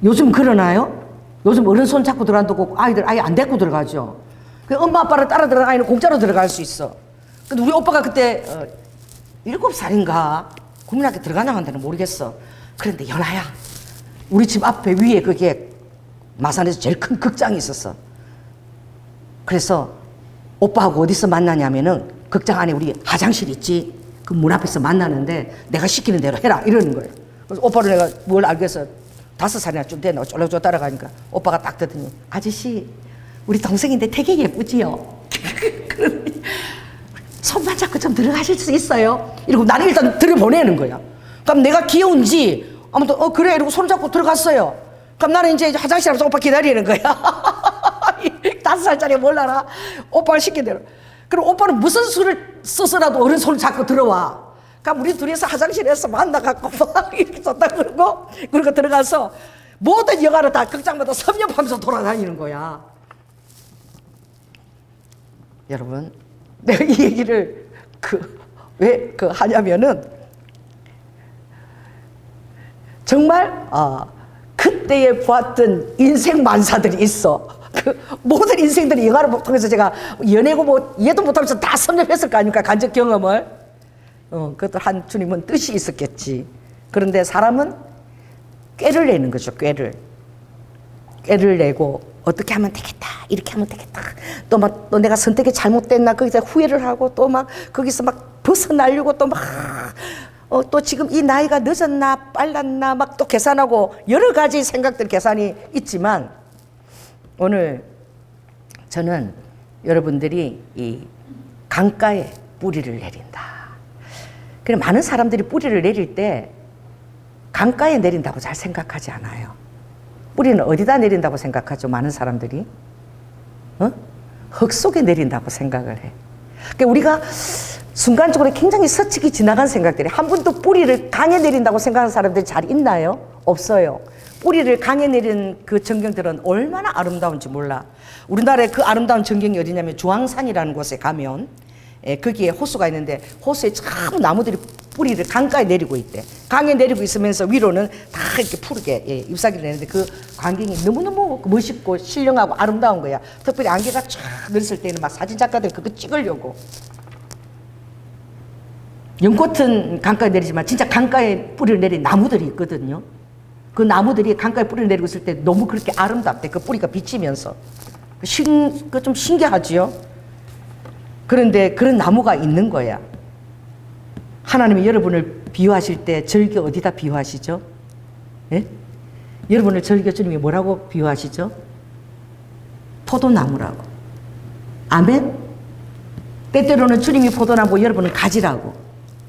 요즘 그러나요? 요즘 어른 손 잡고 들어간다고 아이들 아예 안 데리고 들어가죠. 엄마 아빠를 따라 들어간 아이는 공짜로 들어갈 수 있어. 근데 우리 오빠가 그때 7살인가 국민학교 들어가나 한다는 모르겠어. 그런데 연아야 우리 집 앞에 위에 그게 마산에서 제일 큰 극장이 있었어. 그래서 오빠하고 어디서 만나냐면은 극장 안에 우리 화장실 있지. 그 문 앞에서 만나는데 내가 시키는 대로 해라 이러는 거예요. 그래서 오빠를 내가 뭘 알겠어. 5살이나 좀 됐나 쫄쫄 따라가니까 오빠가 딱 듣더니 아저씨 우리 동생인데 되게 예쁘지요. 손만 잡고 좀 들어가실 수 있어요? 이러고 나를 일단 들여보내는 거야. 그럼 내가 귀여운지 아무튼 그래 이러고 손 잡고 들어갔어요. 그럼 나는 이제 화장실 앞에서 오빠 기다리는 거야. 5살짜리 몰라라. 오빠를 시킨 대로. 그럼 오빠는 무슨 수를 써서라도 어른 손을 잡고 들어와. 그럼 우리 둘이서 화장실에서 만나갖고 막 이렇게 좋다 그러고 들어가서 모든 영화를 다 극장마다 섭렵하면서 돌아다니는 거야. 여러분, 내가 이 얘기를 왜 하냐면은 정말 그때에 보았던 인생 만사들이 있어. 모든 인생들이 영화를 통해서 제가 연애고 뭐 이해도 못하면서 다 섭렵했을 거 아닙니까? 간접 경험을. 그것도 한 주님은 뜻이 있었겠지. 그런데 사람은 꾀를 내는 거죠. 꾀를 내고 어떻게 하면 되겠다. 이렇게 하면 되겠다. 또 내가 선택이 잘못됐나 거기서 후회를 하고 또 막 거기서 막 벗어나려고 또 막 또 지금 이 나이가 늦었나 빨랐나 막 또 계산하고 여러 가지 생각들 계산이 있지만 오늘 저는 여러분들이 이 강가에 뿌리를 내린다. 그래 많은 사람들이 뿌리를 내릴 때 강가에 내린다고 잘 생각하지 않아요. 뿌리는 어디다 내린다고 생각하죠? 많은 사람들이 흙 속에 내린다고 생각을 해. 그러니까 우리가 순간적으로 굉장히 스치기 지나간 생각들이, 한 번도 뿌리를 강에 내린다고 생각하는 사람들이 잘 있나요? 없어요. 뿌리를 강에 내린 그 전경들은 얼마나 아름다운지 몰라. 우리나라에 그 아름다운 전경이 어디냐면 주황산이라는 곳에 가면 거기에 호수가 있는데 호수에 참 나무들이 뿌리를 강가에 내리고 있대. 강에 내리고 있으면서 위로는 다 이렇게 푸르게 잎사귀를 내는데 그 광경이 너무너무 멋있고 신령하고 아름다운 거야. 특별히 안개가 쫙 늘었을 때는 막 사진작가들이 그거 찍으려고. 연꽃은 강가에 내리지만 진짜 강가에 뿌리를 내린 나무들이 있거든요. 그 나무들이 강가에 뿌리를 내리고 있을 때 너무 그렇게 아름답대. 그 뿌리가 비치면서. 그 좀 신기하지요? 그런데 그런 나무가 있는 거야. 하나님이 여러분을 비유하실 때 절기 어디다 비유하시죠? 예? 여러분을 절기 주님이 뭐라고 비유하시죠? 포도나무라고. 아멘? 때때로는 주님이 포도나무, 여러분은 가지라고.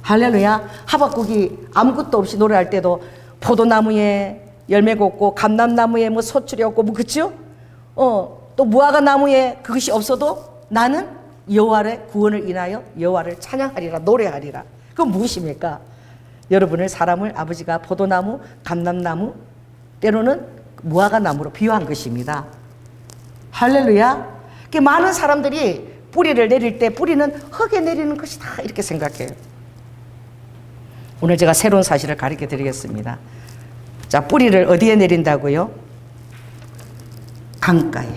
할렐루야. 하박국이 아무것도 없이 노래할 때도 포도나무에 열매가 없고 감람나무에 뭐 소출이 없고 뭐 그쵸? 또 무화과 나무에 그것이 없어도 나는 여호와의 구원을 인하여 여호와를 찬양하리라, 노래하리라. 그건 무엇입니까? 여러분을, 사람을 아버지가 포도나무, 감람나무, 때로는 무화과 나무로 비유한 것입니다. 할렐루야. 많은 사람들이 뿌리를 내릴 때 뿌리는 흙에 내리는 것이다 이렇게 생각해요. 오늘 제가 새로운 사실을 가르쳐 드리겠습니다. 자, 뿌리를 어디에 내린다고요? 강가에,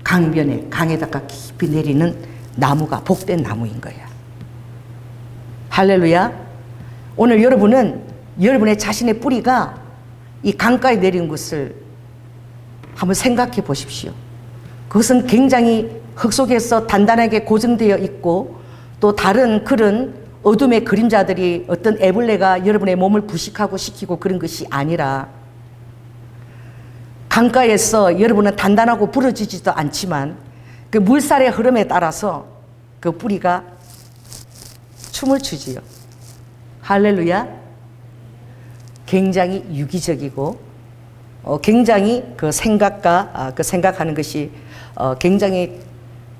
강변에, 강에다가 깊이 내리는 나무가 복된 나무인 거야. 할렐루야. 오늘 여러분은 여러분의 자신의 뿌리가 이 강가에 내린 것을 한번 생각해 보십시오. 그것은 굉장히 흙 속에서 단단하게 고정되어 있고 또 다른 그런 어둠의 그림자들이 어떤 애벌레가 여러분의 몸을 부식하고 시키고 그런 것이 아니라 강가에서 여러분은 단단하고 부러지지도 않지만 그 물살의 흐름에 따라서 그 뿌리가 춤을 추지요. 할렐루야. 굉장히 유기적이고 굉장히 그 생각과 그 생각하는 것이 굉장히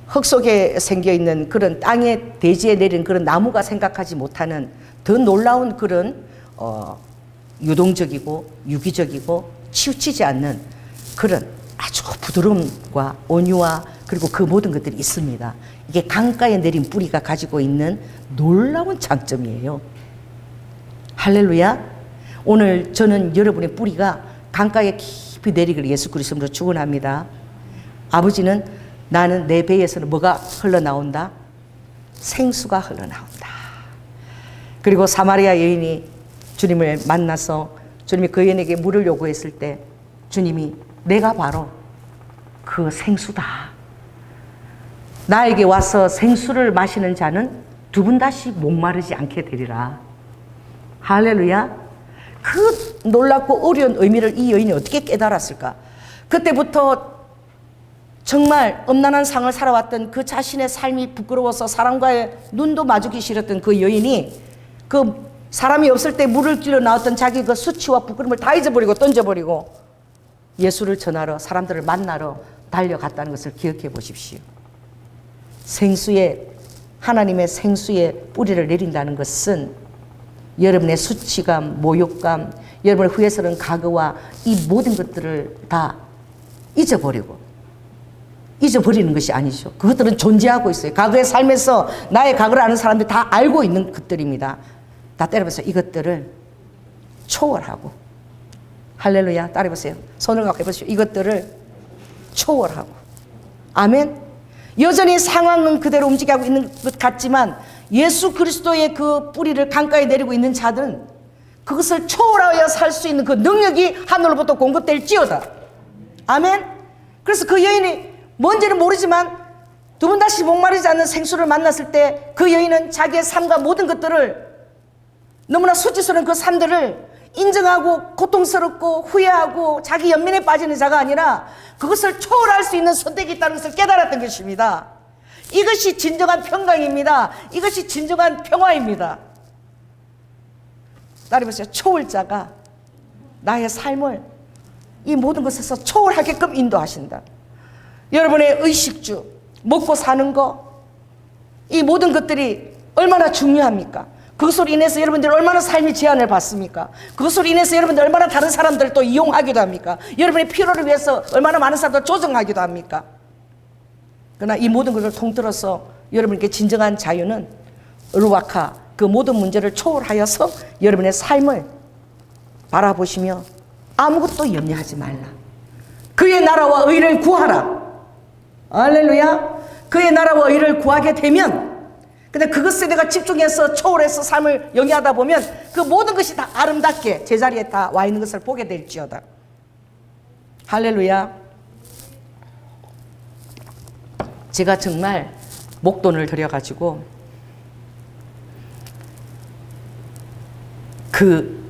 흙 속에 생겨 있는 그런 땅에 대지에 내린 그런 나무가 생각하지 못하는 더 놀라운 그런 유동적이고 유기적이고 치우치지 않는 그런 아주 부드러움과 온유와 그리고 그 모든 것들이 있습니다. 이게 강가에 내린 뿌리가 가지고 있는 놀라운 장점이에요. 할렐루야. 오늘 저는 여러분의 뿌리가 강가에 깊이 내리기를 예수 그리스도로 축원합니다. 아버지는 나는 내 배에서는 뭐가 흘러나온다? 생수가 흘러나온다. 그리고 사마리아 여인이 주님을 만나서 주님이 그 여인에게 물을 요구했을 때 주님이 내가 바로 그 생수다. 나에게 와서 생수를 마시는 자는 두 번 다시 목마르지 않게 되리라. 할렐루야. 그 놀랍고 어려운 의미를 이 여인이 어떻게 깨달았을까? 그때부터 정말 엄난한 삶을 살아왔던 그 자신의 삶이 부끄러워서 사람과의 눈도 마주기 싫었던 그 여인이 그 사람이 없을 때 물을 길러 나왔던 자기 그 수치와 부끄러움을 다 잊어버리고 던져버리고 예수를 전하러 사람들을 만나러 달려갔다는 것을 기억해 보십시오. 생수에, 하나님의 생수에 뿌리를 내린다는 것은 여러분의 수치감, 모욕감, 여러분의 후회스러운 과거와 이 모든 것들을 다 잊어버리는 것이 아니죠. 그것들은 존재하고 있어요. 과거의 삶에서 나의 과거를 아는 사람들이 다 알고 있는 것들입니다. 다 때려보세요. 이것들을 초월하고. 할렐루야. 따라해보세요. 손을 갖고 해보시오. 이것들을 초월하고. 아멘. 여전히 상황은 그대로 움직이고 있는 것 같지만 예수 그리스도의 그 뿌리를 강가에 내리고 있는 자들은 그것을 초월하여 살 수 있는 그 능력이 하늘로부터 공급될지어다. 아멘. 그래서 그 여인이 뭔지는 모르지만 두 번 다시 목마르지 않는 생수를 만났을 때 그 여인은 자기의 삶과 모든 것들을, 너무나 수치스러운 그 삶들을 인정하고 고통스럽고 후회하고 자기 연민에 빠지는 자가 아니라 그것을 초월할 수 있는 선택이 있다는 것을 깨달았던 것입니다. 이것이 진정한 평강입니다. 이것이 진정한 평화입니다. 따라해보세요. 초월자가 나의 삶을 이 모든 것에서 초월하게끔 인도하신다. 여러분의 의식주, 먹고 사는 거, 이 모든 것들이 얼마나 중요합니까? 그것으로 인해서 여러분들이 얼마나 삶의 제한을 받습니까? 그것으로 인해서 여러분들 얼마나 다른 사람들을 또 이용하기도 합니까? 여러분의 필요를 위해서 얼마나 많은 사람들을 조정하기도 합니까? 그러나 이 모든 것을 통틀어서 여러분께 진정한 자유는 루아카, 그 모든 문제를 초월하여서 여러분의 삶을 바라보시며 아무것도 염려하지 말라. 그의 나라와 의를 구하라. 할렐루야. 그의 나라와 의를 구하게 되면, 근데 그것에 내가 집중해서 초월해서 삶을 영위하다 보면 그 모든 것이 다 아름답게 제자리에 다 와 있는 것을 보게 될지어다. 할렐루야. 제가 정말 목돈을 들여가지고 그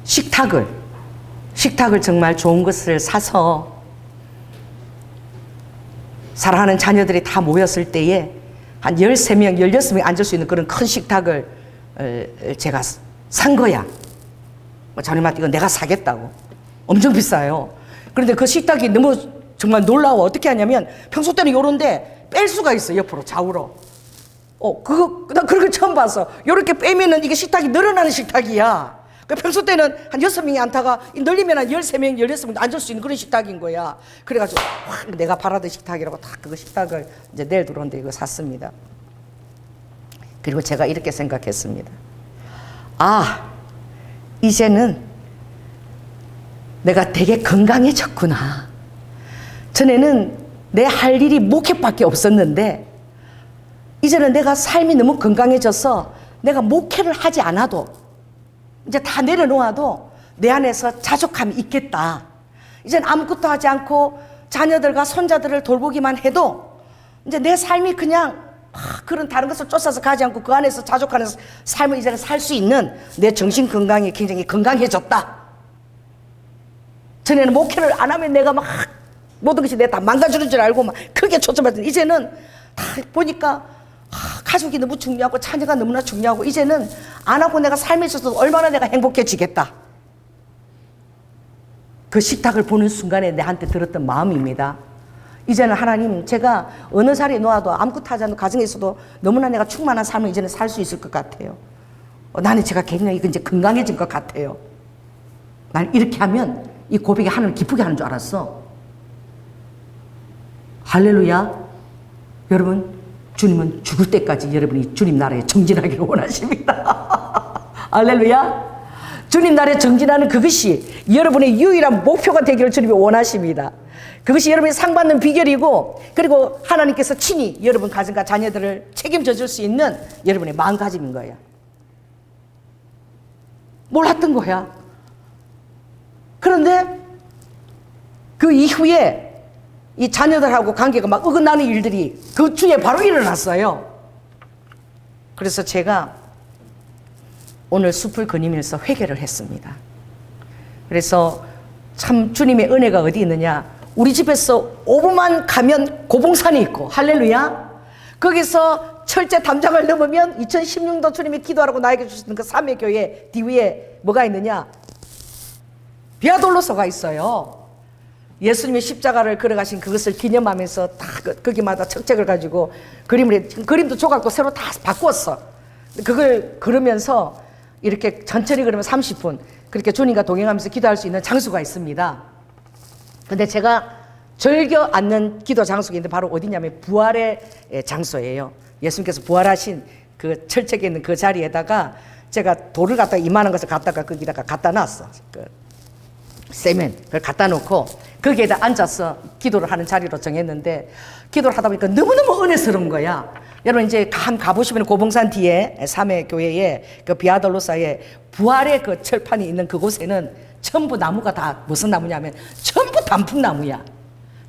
식탁을 정말 좋은 것을 사서 사랑하는 자녀들이 다 모였을 때에 한 13명, 16명이 앉을 수 있는 그런 큰 식탁을 제가 산 거야. 자녀한테 이거 내가 사겠다고. 엄청 비싸요. 그런데 그 식탁이 너무 정말 놀라워. 어떻게 하냐면 평소 때는 요런데 뺄 수가 있어. 옆으로, 좌우로. 나 그런 걸 처음 봤어. 요렇게 빼면은 이게 식탁이 늘어나는 식탁이야. 평소 때는 한 6명이 앉다가 늘리면 한 13명, 16명 앉을 수 있는 그런 식탁인 거야. 그래가지고 확 내가 바라던 식탁이라고 딱 그거 식탁을 이제 내일 들어오는데 이거 샀습니다. 그리고 제가 이렇게 생각했습니다. 아, 이제는 내가 되게 건강해졌구나. 전에는 내 할 일이 목회밖에 없었는데 이제는 내가 삶이 너무 건강해져서 내가 목회를 하지 않아도 이제 다 내려놓아도 내 안에서 자족함이 있겠다. 이제는 아무것도 하지 않고 자녀들과 손자들을 돌보기만 해도 이제 내 삶이 그냥 그런 다른 것을 쫓아서 가지 않고 그 안에서 자족하는 삶을 이제는 살 수 있는 내 정신 건강이 굉장히 건강해졌다. 전에는 목회를 안 하면 내가 막 모든 것이 내가 다 망가지는 줄 알고 막 크게 초점했더니 이제는 다 보니까 가족이 너무 중요하고 자녀가 너무나 중요하고 이제는 안 하고 내가 삶에 있어서 얼마나 내가 행복해지겠다. 그 식탁을 보는 순간에 내한테 들었던 마음입니다. 이제는 하나님, 제가 어느 자리에 놓아도 아무것도 하지 않는 가정에 있어도 너무나 내가 충만한 삶을 이제는 살 수 있을 것 같아요. 나는 제가 굉장히 이제 건강해진 것 같아요. 난 이렇게 하면 이 고백이 하나님을 기쁘게 하는 줄 알았어. 할렐루야. 여러분, 주님은 죽을 때까지 여러분이 주님 나라에 정진하기를 원하십니다. 할렐루야. 주님 나라에 정진하는 그것이 여러분의 유일한 목표가 되기를 주님이 원하십니다. 그것이 여러분이 상 받는 비결이고, 그리고 하나님께서 친히 여러분 가정과 자녀들을 책임져 줄 수 있는 여러분의 마음가짐인 거야. 몰랐던 거야. 그런데 그 이후에 이 자녀들하고 관계가 막 어긋나는 일들이 그 주에 바로 일어났어요. 그래서 제가 오늘 숲을 거니면서 회개를 했습니다. 그래서 참 주님의 은혜가 어디 있느냐. 우리 집에서 5분만 가면 고봉산이 있고, 할렐루야. 거기서 철제 담장을 넘으면 2016도 주님이 기도하라고 나에게 주시는 그 삼회교회 뒤위에 뭐가 있느냐. 비아돌로서가 있어요. 예수님의 십자가를 걸어가신 그것을 기념하면서 다 거기마다 척책을 가지고 그림도 조각도 새로 다 바꿨어. 그걸 걸으면서 이렇게 천천히 걸으면 30분 그렇게 주님과 동행하면서 기도할 수 있는 장소가 있습니다. 근데 제가 절겨 앉는 기도 장소가 있는데 바로 어디냐면 부활의 장소예요. 예수님께서 부활하신 그 철책에 있는 그 자리에다가 제가 돌을 갖다가 이만한 것을 갖다가 거기다가 갖다 놨어. 세면 그걸 갖다 놓고 거기에다 앉아서 기도를 하는 자리로 정했는데, 기도를 하다 보니까 너무너무 은혜스러운 거야. 여러분 이제 가보시면 고봉산 뒤에 삼회교회에 그 비아돌로사에 부활의 그 철판이 있는 그곳에는 전부 나무가 다 무슨 나무냐면 전부 단풍나무야.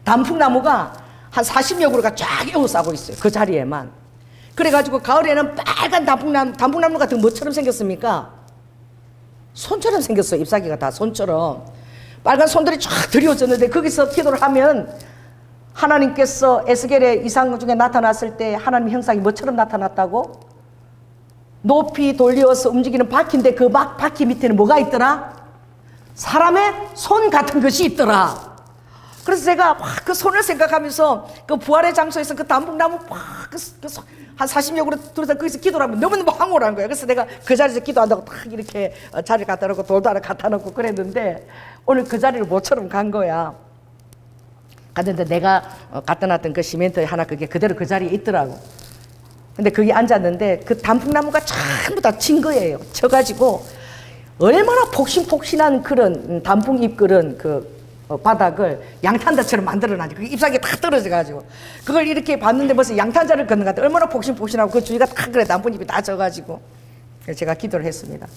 단풍나무가 한 40여 그루가 쫙 에워싸고 있어요. 그 자리에만. 그래가지고 가을에는 빨간 단풍나무가 더 뭐처럼 생겼습니까? 손처럼 생겼어. 잎사귀가 다 손처럼. 빨간 손들이 쫙 드리워졌는데 거기서 기도를 하면 하나님께서 에스겔의 이상 중에 나타났을 때 하나님 형상이 뭐처럼 나타났다고? 높이 돌려서 움직이는 바퀴인데 그 바퀴 밑에는 뭐가 있더라? 사람의 손 같은 것이 있더라. 그래서 제가 막 그 손을 생각하면서 그 부활의 장소에서 그 단풍나무 한 40여 그루 들어서 거기서 기도를 하면 너무너무 황홀한 거예요. 그래서 내가 그 자리에서 기도한다고 딱 이렇게 자리를 갖다 놓고 돌도 하나 갖다 놓고 그랬는데 오늘 그 자리를 모처럼 간 거야. 갔는데 내가 갖다 놨던 그 시멘트 하나 그게 그대로 그 자리에 있더라고. 근데 거기 앉았는데 그 단풍나무가 전부 다 친 거예요. 쳐가지고 얼마나 폭신폭신한 그런 단풍잎 그런 그 바닥을 양탄자처럼 만들어놨지. 그 잎사귀 다 떨어져가지고 그걸 이렇게 봤는데 벌써 양탄자를 걷는 것 같아. 얼마나 폭신폭신하고 그 주위가 다 그래 단풍잎이 다 져가지고 제가 기도를 했습니다.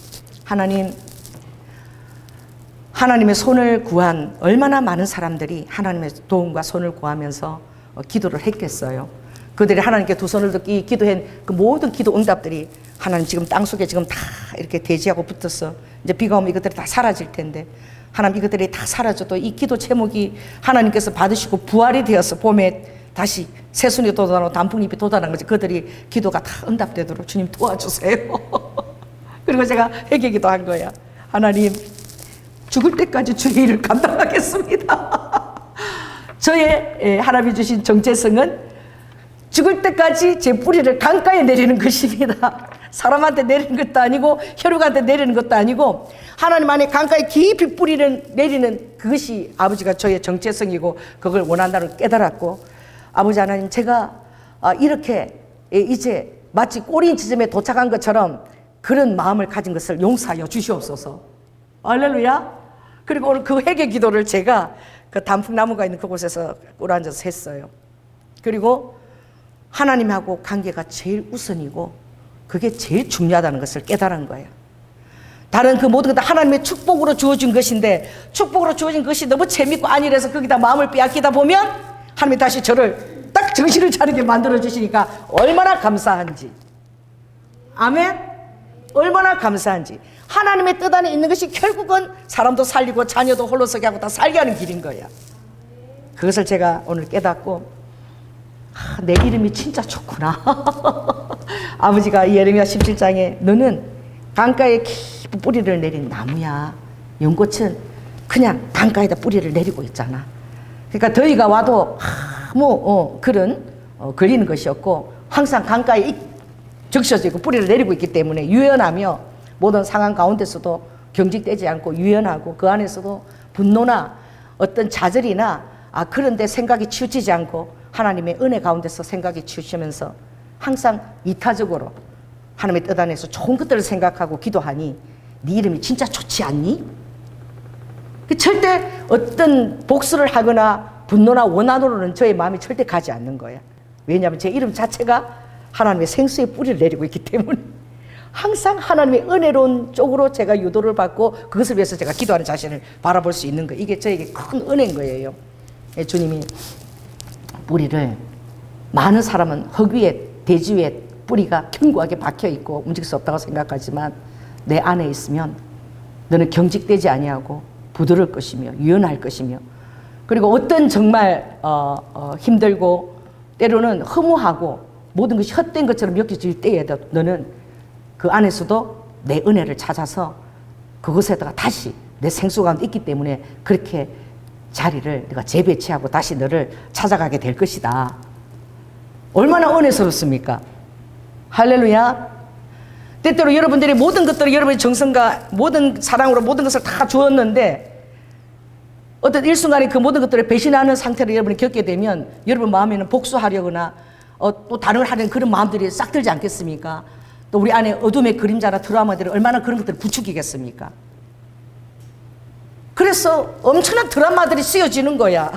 하나님의 손을 구한 얼마나 많은 사람들이 하나님의 도움과 손을 구하면서 기도를 했겠어요. 그들이 하나님께 두 손을 들기 기도한 그 모든 기도 응답들이 하나님 지금 땅속에 지금 다 이렇게 대지하고 붙었어. 이제 비가 오면 이것들이 다 사라질 텐데 하나님 이것들이 다 사라져도 이 기도 제목이 하나님께서 받으시고 부활이 되어서 봄에 다시 새순이 돋아나고 단풍잎이 돋아난 거지. 그들이 기도가 다 응답되도록 주님 도와주세요. 그리고 제가 회개기도 한 거야. 하나님 죽을 때까지 주의 일을 감당하겠습니다. 저의 하나님이 주신 정체성은 죽을 때까지 제 뿌리를 강가에 내리는 것입니다. 사람한테 내리는 것도 아니고 혈육한테 내리는 것도 아니고 하나님 안에 강가에 깊이 뿌리를 내리는 그것이 아버지가 저의 정체성이고 그걸 원한다는 걸 깨달았고 아버지 하나님 제가 이렇게 이제 마치 꼬리인 지점에 도착한 것처럼 그런 마음을 가진 것을 용서하여 주시옵소서. 할렐루야. 그리고 오늘 그 회개 기도를 제가 그 단풍나무가 있는 그곳에서 꿇어앉아서 했어요. 그리고 하나님하고 관계가 제일 우선이고 그게 제일 중요하다는 것을 깨달은 거예요. 다른 그 모든 것 다 하나님의 축복으로 주어진 것인데 축복으로 주어진 것이 너무 재밌고 안일해서 거기다 마음을 빼앗기다 보면 하나님이 다시 저를 딱 정신을 차리게 만들어 주시니까 얼마나 감사한지. 아멘. 얼마나 감사한지. 하나님의 뜻 안에 있는 것이 결국은 사람도 살리고 자녀도 홀로서게 하고 다 살게 하는 길인 거야. 그것을 제가 오늘 깨닫고 내 이름이 진짜 좋구나. 아버지가 예레미야 17장에 너는 강가에 깊은 뿌리를 내린 나무야. 연꽃은 그냥 강가에다 뿌리를 내리고 있잖아. 그러니까 더위가 와도 아무 그런 걸리는 것이 없고 항상 강가에 적셔져 있고 뿌리를 내리고 있기 때문에 유연하며 모든 상황 가운데서도 경직되지 않고 유연하고 그 안에서도 분노나 어떤 좌절이나 그런데 생각이 치우치지 않고 하나님의 은혜 가운데서 생각이 치우치면서 항상 이타적으로 하나님의 뜻 안에서 좋은 것들을 생각하고 기도하니 네 이름이 진짜 좋지 않니? 절대 어떤 복수를 하거나 분노나 원한으로는 저의 마음이 절대 가지 않는 거야. 왜냐하면 제 이름 자체가 하나님의 생수의 뿌리를 내리고 있기 때문에 항상 하나님의 은혜로운 쪽으로 제가 유도를 받고 그것을 위해서 제가 기도하는 자신을 바라볼 수 있는 거예요. 이게 저에게 큰 은혜인 거예요. 주님이 뿌리를 많은 사람은 흙 위에 대지 위에 뿌리가 견고하게 박혀 있고 움직일 수 없다고 생각하지만 내 안에 있으면 너는 경직되지 아니하고 부드러울 것이며 유연할 것이며 그리고 어떤 정말 힘들고 때로는 허무하고 모든 것이 헛된 것처럼 여겨질 때에도 너는 그 안에서도 내 은혜를 찾아서 그곳에다가 다시 내 생수 가운데 있기 때문에 그렇게 자리를 내가 재배치하고 다시 너를 찾아가게 될 것이다. 얼마나 은혜스럽습니까? 할렐루야. 때때로 여러분들이 모든 것들을 여러분의 정성과 모든 사랑으로 모든 것을 다 주었는데 어떤 일순간에 그 모든 것들을 배신하는 상태를 여러분이 겪게 되면 여러분 마음에는 복수하려거나 또 다른 걸 하는 그런 마음들이 싹 들지 않겠습니까? 또 우리 안에 어둠의 그림자나 트라우마들이 얼마나 그런 것들을 부추기겠습니까? 그래서 엄청난 드라마들이 쓰여지는 거야.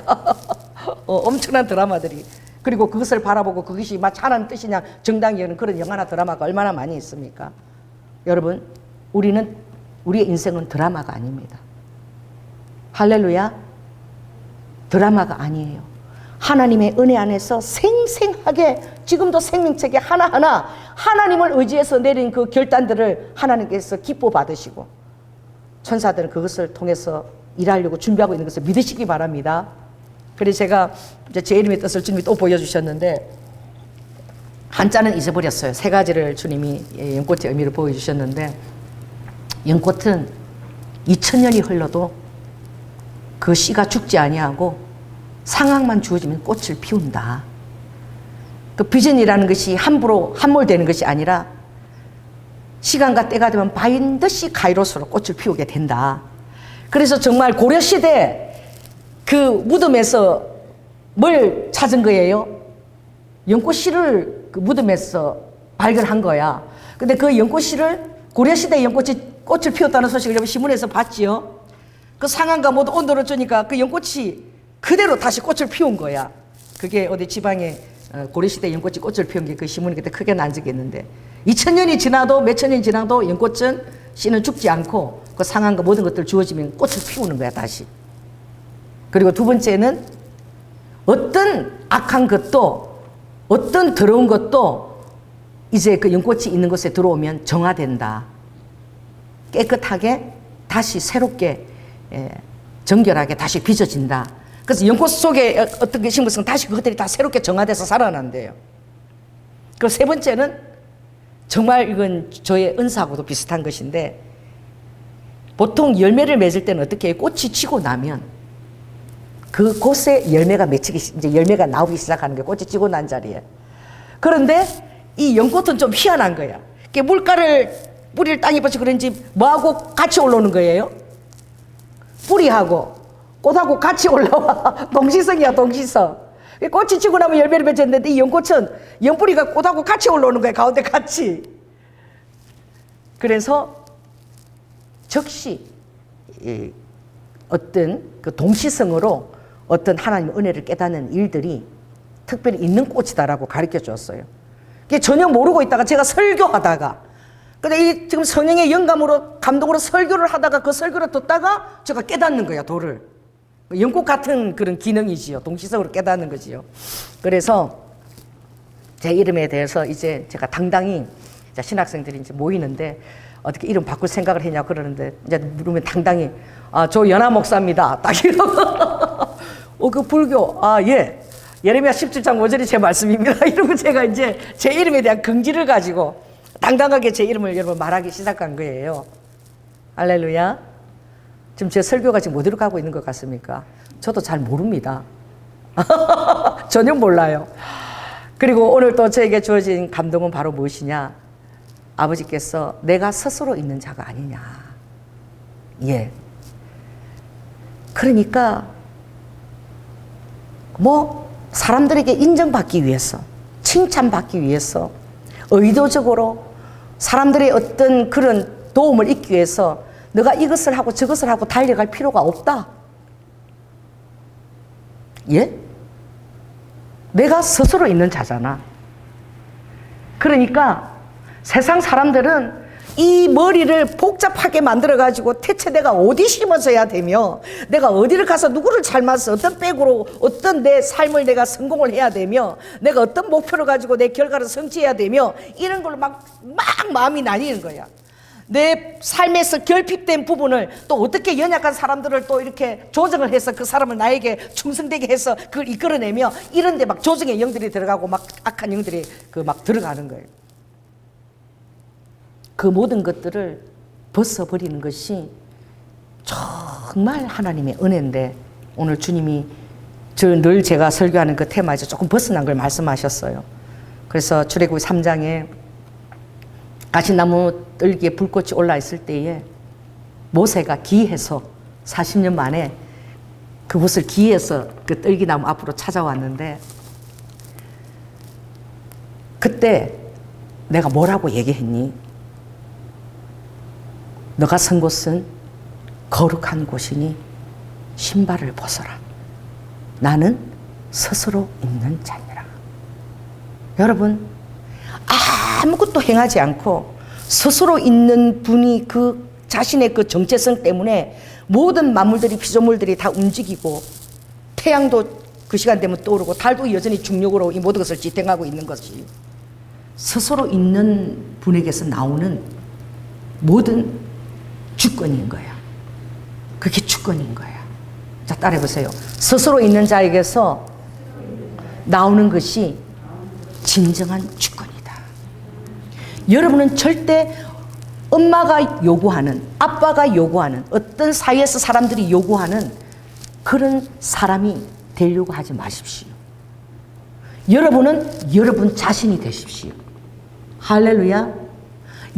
엄청난 드라마들이. 그리고 그것을 바라보고 그것이 마치 하나님 뜻이냐 정당히 여는 그런 영화나 드라마가 얼마나 많이 있습니까? 여러분, 우리의 인생은 드라마가 아닙니다. 할렐루야. 드라마가 아니에요. 하나님의 은혜 안에서 생생하게 지금도 생명체계 하나하나 하나님을 의지해서 내린 그 결단들을 하나님께서 기뻐 받으시고 천사들은 그것을 통해서 일하려고 준비하고 있는 것을 믿으시기 바랍니다. 그래서 제가 이제 제 이름의 뜻을 주님이 또 보여주셨는데, 한자는 잊어버렸어요. 세 가지를 주님이 연꽃의 의미를 보여주셨는데, 연꽃은 2000년이 흘러도 그 씨가 죽지 아니하고 상황만 주어지면 꽃을 피운다. 그 비전이라는 것이 함부로 함몰되는 것이 아니라 시간과 때가 되면 반드시 가이로스로 꽃을 피우게 된다. 그래서 정말 고려시대 그 무덤에서 뭘 찾은 거예요? 연꽃씨를 그 무덤에서 발견한 거야. 근데 그 연꽃씨를 고려시대 연꽃이 꽃을 피웠다는 소식을 여러분 신문에서 봤지요? 그 상황과 모두 온도를 주니까 그 연꽃이 그대로 다시 꽃을 피운 거야. 그게 어디 지방에 고려시대 연꽃이 꽃을 피운 게 그 신문이 그때 크게 난 적이 있는데, 2000년이 지나도 몇천 년이 지나도 연꽃은 씨는 죽지 않고 그 상황과 모든 것들 주어지면 꽃을 피우는 거야 다시. 그리고 두 번째는 어떤 악한 것도 어떤 더러운 것도 이제 그 연꽃이 있는 곳에 들어오면 정화된다. 깨끗하게 다시 새롭게 정결하게 다시 빚어진다. 그래서 연꽃 속에 어떤 게 심었으면 다시 그것들이 다 새롭게 정화돼서 살아난대요. 그리고 세 번째는 정말 이건 저의 은사하고도 비슷한 것인데, 보통 열매를 맺을 때는 어떻게 해요? 꽃이 지고 나면 그곳에 열매가 맺히기, 이제 열매가 나오기 시작하는 게 꽃이 지고 난 자리에. 그런데 이 연꽃은 좀 희한한 거야. 뿌리를 땅에 받쳐 그런지 뭐하고 같이 올라오는 거예요? 뿌리하고 꽃하고 같이 올라와. 동시성이야, 동시성. 꽃이 지고 나면 열매를 맺었는데 이 연꽃은 연뿌리가 꽃하고 같이 올라오는 거야, 가운데 같이. 그래서 즉시 어떤 그 동시성으로 어떤 하나님의 은혜를 깨닫는 일들이 특별히 있는 꽃이다라고 가르쳐 줬어요. 그게 전혀 모르고 있다가 제가 설교하다가, 근데 이 지금 성령의 영감으로 감동으로 설교를 하다가 그 설교를 듣다가 제가 깨닫는 거야, 도를. 연꽃 같은 그런 기능이지요. 동시성으로 깨닫는 거지요. 그래서 제 이름에 대해서 이제 제가 당당히 신학생들이 이제 모이는데 어떻게 이름 바꿀 생각을 했냐고 그러는데, 이제 물으면 당당히 저 연하 목사입니다. 딱 이러고 그 불교 예. 예레미야 17장 5절이 제 말씀입니다. 이러고 제가 이제 제 이름에 대한 긍지를 가지고 당당하게 제 이름을 여러분 말하기 시작한 거예요. 할렐루야. 지금 제 설교가 지금 어디로 가고 있는 것 같습니까? 저도 잘 모릅니다. 전혀 몰라요. 그리고 오늘 또 저에게 주어진 감동은 바로 무엇이냐? 아버지께서 내가 스스로 있는 자가 아니냐. 예. 그러니까 사람들에게 인정받기 위해서, 칭찬받기 위해서, 의도적으로 사람들의 어떤 그런 도움을 얻기 위해서 너가 이것을 하고 저것을 하고 달려갈 필요가 없다. 예? 내가 스스로 있는 자잖아. 그러니까 세상 사람들은 이 머리를 복잡하게 만들어가지고 대체 내가 어디 심어져야 되며, 내가 어디를 가서 누구를 닮아서 어떤 백으로 어떤 내 삶을 내가 성공을 해야 되며, 내가 어떤 목표를 가지고 내 결과를 성취해야 되며, 이런 걸로 막 마음이 나뉘는 거야. 내 삶에서 결핍된 부분을 또 어떻게 연약한 사람들을 또 이렇게 조정을 해서 그 사람을 나에게 충성되게 해서 그걸 이끌어내며, 이런데 막 조정의 영들이 들어가고 막 악한 영들이 막 들어가는 거예요. 그 모든 것들을 벗어버리는 것이 정말 하나님의 은혜인데, 오늘 주님이 늘 제가 설교하는 그 테마에서 조금 벗어난 걸 말씀하셨어요. 그래서 출애굽기 3장에 가시나무 뜰기에 불꽃이 올라 있을 때에 모세가 기해서 40년 만에 그곳을 기해서 그 뜰기나무 앞으로 찾아왔는데, 그때 내가 뭐라고 얘기했니? 너가 선 곳은 거룩한 곳이니 신발을 벗어라. 나는 스스로 있는 자니라. 여러분, 아무것도 행하지 않고 스스로 있는 분이 그 자신의 그 정체성 때문에 모든 만물들이, 피조물들이 다 움직이고, 태양도 그 시간 되면 떠오르고, 달도 여전히 중력으로 이 모든 것을 지탱하고 있는 것이 스스로 있는 분에게서 나오는 모든 주권인 거야. 그게 주권인 거야. 자, 따라해보세요. 스스로 있는 자에게서 나오는 것이 진정한 주권이다. 여러분은 절대 엄마가 요구하는, 아빠가 요구하는, 어떤 사이에서 사람들이 요구하는 그런 사람이 되려고 하지 마십시오. 여러분은 여러분 자신이 되십시오. 할렐루야.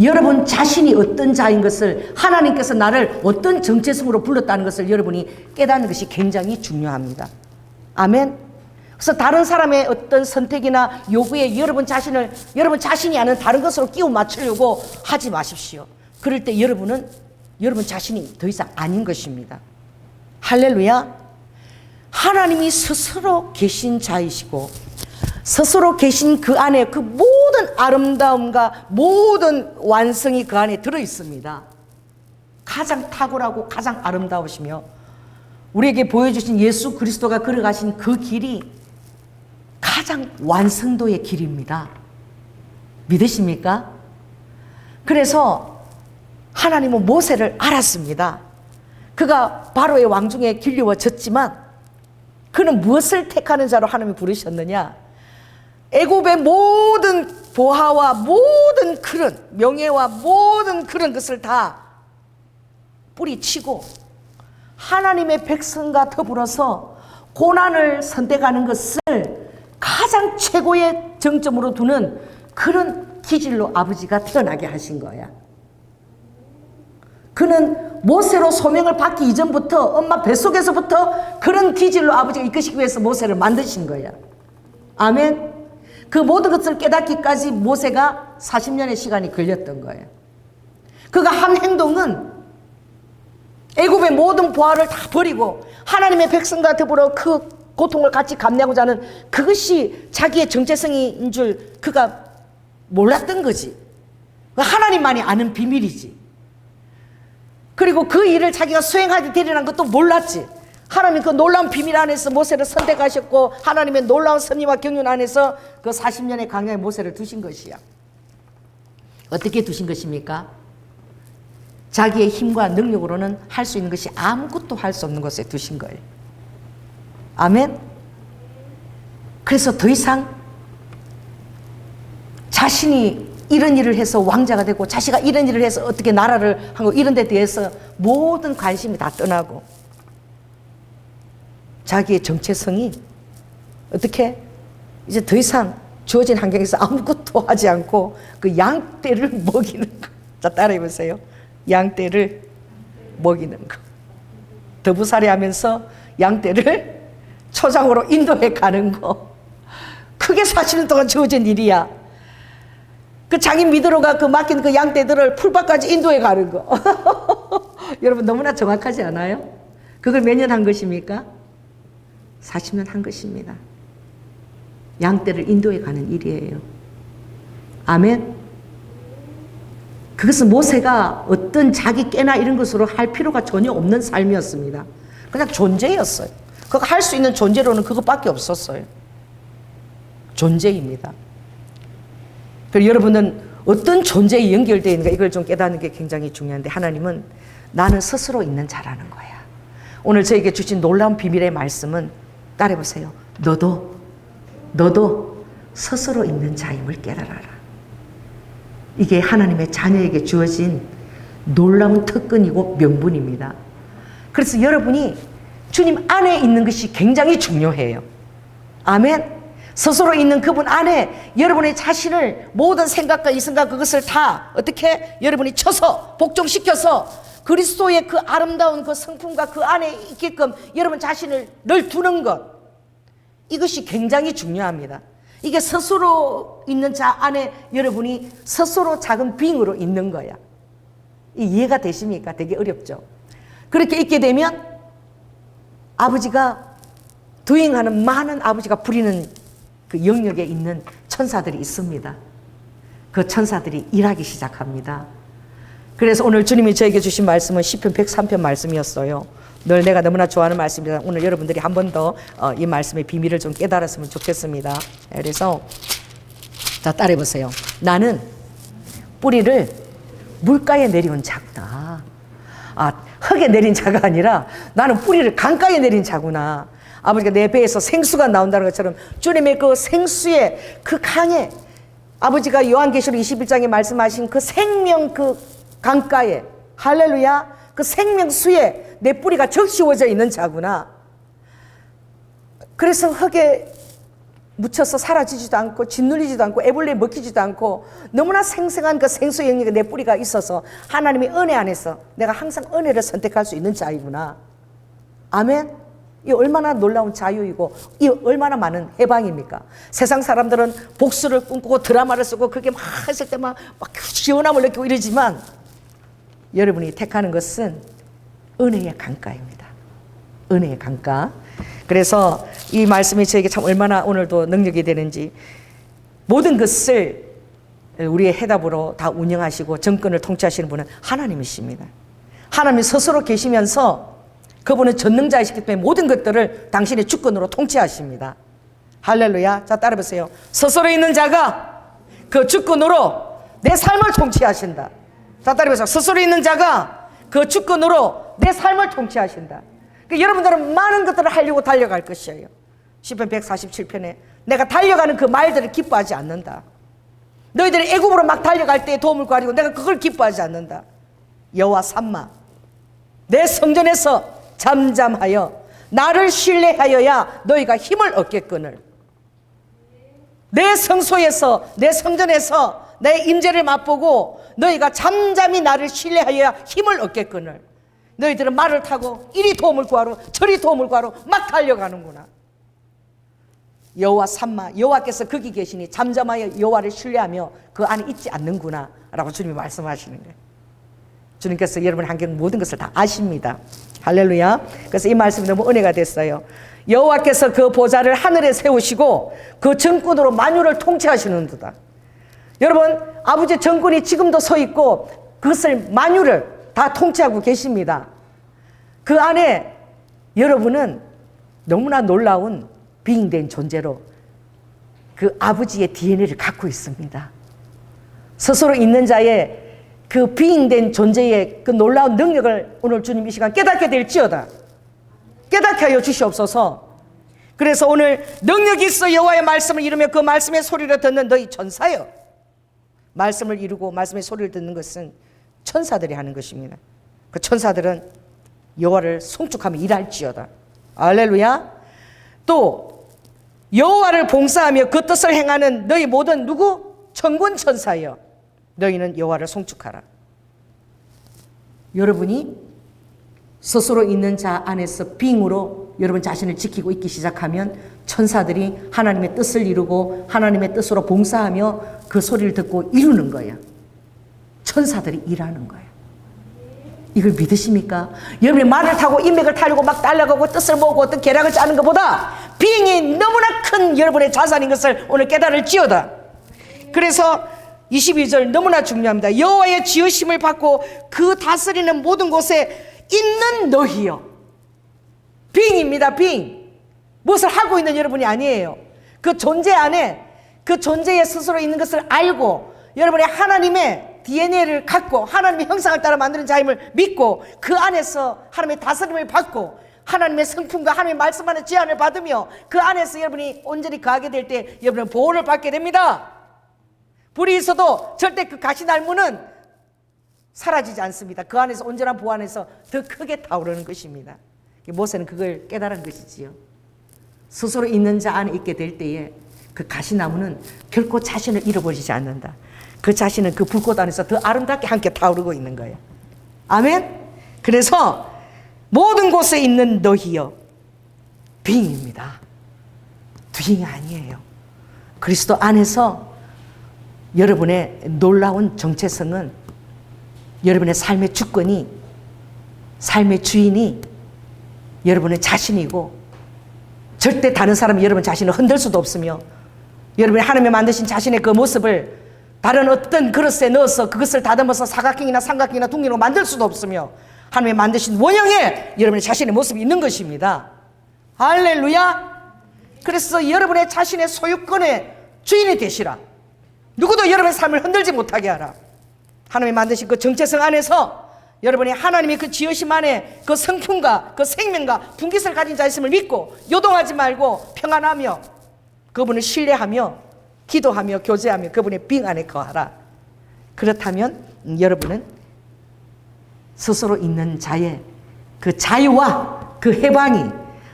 여러분 자신이 어떤 자인 것을, 하나님께서 나를 어떤 정체성으로 불렀다는 것을 여러분이 깨닫는 것이 굉장히 중요합니다. 아멘. 그래서 다른 사람의 어떤 선택이나 요구에 여러분 자신이 아는 다른 것으로 끼워 맞추려고 하지 마십시오. 그럴 때 여러분은 여러분 자신이 더 이상 아닌 것입니다. 할렐루야. 하나님이 스스로 계신 자이시고 스스로 계신 그 안에 그 모든 아름다움과 모든 완성이 그 안에 들어 있습니다. 가장 탁월하고 가장 아름다우시며 우리에게 보여주신 예수 그리스도가 걸어가신 그 길이 가장 완성도의 길입니다. 믿으십니까? 그래서 하나님은 모세를 알았습니다. 그가 바로의 왕중에 길려졌지만 그는 무엇을 택하는 자로 하나님이 부르셨느냐? 애굽의 모든 보화와 모든 그런 명예와 모든 그런 것을 다 뿌리치고 하나님의 백성과 더불어서 고난을 선택하는 것을 가장 최고의 정점으로 두는 그런 기질로 아버지가 태어나게 하신 거야. 그는 모세로 소명을 받기 이전부터 엄마 뱃속에서부터 그런 기질로 아버지가 이끄시기 위해서 모세를 만드신 거야. 아멘. 그 모든 것을 깨닫기까지 모세가 40년의 시간이 걸렸던 거예요. 그가 한 행동은 애굽의 모든 보화를 다 버리고 하나님의 백성과 더불어 그 고통을 같이 감내하고자 하는 그것이 자기의 정체성인 줄 그가 몰랐던 거지. 하나님만이 아는 비밀이지. 그리고 그 일을 자기가 수행하게 되리라는 것도 몰랐지. 하나님 그 놀라운 비밀 안에서 모세를 선택하셨고 하나님의 놀라운 선의와 경륜 안에서 그 40년의 광야에 모세를 두신 것이야. 어떻게 두신 것입니까? 자기의 힘과 능력으로는 할 수 있는 것이 아무것도 할 수 없는 것에 두신 거예요. 아멘. 그래서 더 이상 자신이 이런 일을 해서 왕자가 되고 자기가 이런 일을 해서 어떻게 나라를 하고 이런 데 대해서 모든 관심이 다 떠나고 자기의 정체성이 어떻게 이제 더 이상 주어진 환경에서 아무것도 하지 않고 그 양떼를 먹이는 거. 자, 따라해보세요. 양떼를 먹이는 거. 더부살이 하면서 양떼를 초장으로 인도에 가는 거. 그게 40년 동안 주어진 일이야. 그 자기 믿으러가 그 맡긴 그 양떼들을 풀밭까지 인도에 가는 거. 여러분 너무나 정확하지 않아요? 그걸 몇 년 한 것입니까? 40년 한 것입니다. 양떼를 인도에 가는 일이에요. 아멘. 그것은 모세가 어떤 자기 깨나 이런 것으로 할 필요가 전혀 없는 삶이었습니다. 그냥 존재였어요. 그거 할 수 있는 존재로는 그것밖에 없었어요. 존재입니다. 그리고 여러분은 어떤 존재에 연결되어 있는가 이걸 좀 깨닫는 게 굉장히 중요한데 하나님은 나는 스스로 있는 자라는 거야. 오늘 저에게 주신 놀라운 비밀의 말씀은 따라해보세요. 너도 스스로 있는 자임을 깨달아라. 이게 하나님의 자녀에게 주어진 놀라운 특권이고 명분입니다. 그래서 여러분이 주님 안에 있는 것이 굉장히 중요해요. 아멘. 스스로 있는 그분 안에 여러분의 자신을 모든 생각과 이성과 그것을 다 어떻게 여러분이 쳐서 복종시켜서 그리스도의 그 아름다운 그 성품과 그 안에 있게끔 여러분 자신을 늘 두는 것, 이것이 굉장히 중요합니다. 이게 스스로 있는 자 안에 여러분이 스스로 작은 빙으로 있는 거야. 이해가 되십니까? 되게 어렵죠. 그렇게 있게 되면 아버지가 두잉하는 많은 아버지가 부리는 그 영역에 있는 천사들이 있습니다. 그 천사들이 일하기 시작합니다. 그래서 오늘 주님이 저에게 주신 말씀은 시편 103편 말씀이었어요. 늘 내가 너무나 좋아하는 말씀입니다. 오늘 여러분들이 한 번 더 이 말씀의 비밀을 좀 깨달았으면 좋겠습니다. 그래서 자, 따라해보세요. 나는 뿌리를 물가에 내려온 자다. 흙에 내린 자가 아니라 나는 뿌리를 강가에 내린 자구나. 아버지가 내 배에서 생수가 나온다는 것처럼 주님의 그 생수의 그 강에, 아버지가 요한계시록 21장에 말씀하신 그 생명 그 강가에, 할렐루야, 그 생명수에 내 뿌리가 적시워져 있는 자구나. 그래서 흙에 묻혀서 사라지지도 않고 짓눌리지도 않고 애벌레에 먹히지도 않고 너무나 생생한 그 생수 영역에 내 뿌리가 있어서 하나님의 은혜 안에서 내가 항상 은혜를 선택할 수 있는 자이구나. 아멘. 이 얼마나 놀라운 자유이고 이 얼마나 많은 해방입니까? 세상 사람들은 복수를 꿈꾸고 드라마를 쓰고 그렇게 막 했을 때 막 시원함을 느끼고 이러지만 여러분이 택하는 것은 은혜의 강가입니다. 은혜의 강가. 그래서 이 말씀이 저에게 참 얼마나 오늘도 능력이 되는지, 모든 것을 우리의 해답으로 다 운영하시고 정권을 통치하시는 분은 하나님이십니다. 하나님이 스스로 계시면서 그분은 전능자이시기 때문에 모든 것들을 당신의 주권으로 통치하십니다. 할렐루야. 자, 따라해보세요. 스스로 있는 자가 그 주권으로 내 삶을 통치하신다. 자, 따라해보세요. 스스로 있는 자가 그 주권으로 내 삶을 통치하신다. 그러니까 여러분들은 많은 것들을 하려고 달려갈 것이에요. 시편 147편에 내가 달려가는 그 말들을 기뻐하지 않는다. 너희들이 애굽으로 막 달려갈 때 도움을 구하리고 내가 그걸 기뻐하지 않는다. 여호와 삼마, 내 성전에서 잠잠하여 나를 신뢰하여야 너희가 힘을 얻겠거늘. 내 성소에서, 내 성전에서 내 임재를 맛보고 너희가 잠잠히 나를 신뢰하여야 힘을 얻겠거늘. 너희들은 말을 타고 이리 도움을 구하러 저리 도움을 구하러 막 달려가는구나. 여호와 삼마, 여호와께서 거기 계시니 잠잠하여 여호와를 신뢰하며 그 안에 있지 않는구나 라고 주님이 말씀하시는 거예요. 주님께서 여러분의 환경 모든 것을 다 아십니다. 할렐루야. 그래서 이 말씀이 너무 은혜가 됐어요. 여호와께서 그 보좌를 하늘에 세우시고 그 정권으로 만유를 통치하시는도다. 여러분, 아버지의 정권이 지금도 서 있고 그것을 만유를 다 통치하고 계십니다. 그 안에 여러분은 너무나 놀라운 빙된 존재로 그 아버지의 DNA를 갖고 있습니다. 스스로 있는 자의 그 빙된 존재의 그 놀라운 능력을 오늘 주님 이 시간 깨닫게 될지어다. 깨닫게 하여 주시옵소서. 그래서 오늘 능력이 있어 여호와의 말씀을 이루며 그 말씀의 소리를 듣는 너희 천사여. 말씀을 이루고 말씀의 소리를 듣는 것은 천사들이 하는 것입니다. 그 천사들은 여호와를 송축하며 일할지어다. 할렐루야. 또 여호와를 봉사하며 그 뜻을 행하는 너희 모든 누구? 천군 천사여. 너희는 여호와를 송축하라. 여러분이 스스로 있는 자 안에서 빙으로 여러분 자신을 지키고 있기 시작하면 천사들이 하나님의 뜻을 이루고 하나님의 뜻으로 봉사하며 그 소리를 듣고 이루는 거예요. 천사들이 일하는 거예요. 이걸 믿으십니까? 여러분이 말을 타고 인맥을 타려고 막 달려가고 뜻을 모으고 어떤 계략을 짜는 것보다 빙이 너무나 큰 여러분의 자산인 것을 오늘 깨달을지어다. 그래서 22절 너무나 중요합니다. 여호와의 지으심을 받고 그 다스리는 모든 곳에 있는 너희여. 빙입니다. 빙. 무엇을 하고 있는 여러분이 아니에요. 그 존재 안에 그 존재에 스스로 있는 것을 알고 여러분의 하나님의 DNA를 갖고 하나님의 형상을 따라 만드는 자임을 믿고 그 안에서 하나님의 다스림을 받고 하나님의 성품과 하나님의 말씀하는 제안을 받으며 그 안에서 여러분이 온전히 거하게 될 때 여러분은 보호를 받게 됩니다. 불이 있어도 절대 그 가시날무는 사라지지 않습니다. 그 안에서 온전한 보호 안에서 더 크게 타오르는 것입니다. 모세는 그걸 깨달은 것이지요. 스스로 있는 자 안에 있게 될 때에 그 가시나무는 결코 자신을 잃어버리지 않는다. 그 자신은 그 불꽃 안에서 더 아름답게 함께 타오르고 있는 거예요. 아멘. 그래서 모든 곳에 있는 너희여. 빙입니다. 빙이 아니에요. 그리스도 안에서 여러분의 놀라운 정체성은 여러분의 삶의 주권이, 삶의 주인이 여러분의 자신이고 절대 다른 사람이 여러분 자신을 흔들 수도 없으며 여러분이 하나님이 만드신 자신의 그 모습을 다른 어떤 그릇에 넣어서 그것을 다듬어서 사각형이나 삼각형이나 둥기로 만들 수도 없으며 하나님이 만드신 원형에 여러분의 자신의 모습이 있는 것입니다. 할렐루야. 그래서 여러분의 자신의 소유권의 주인이 되시라. 누구도 여러분의 삶을 흔들지 못하게 하라. 하나님이 만드신 그 정체성 안에서 여러분이 하나님의 그 지으심 안에 그 성품과 그 생명과 분깃을 가진 자 있음을 믿고 요동하지 말고 평안하며 그분을 신뢰하며 기도하며 교제하며 그분의 빙 안에 거하라. 그렇다면 여러분은 스스로 있는 자의 그 자유와 그 해방이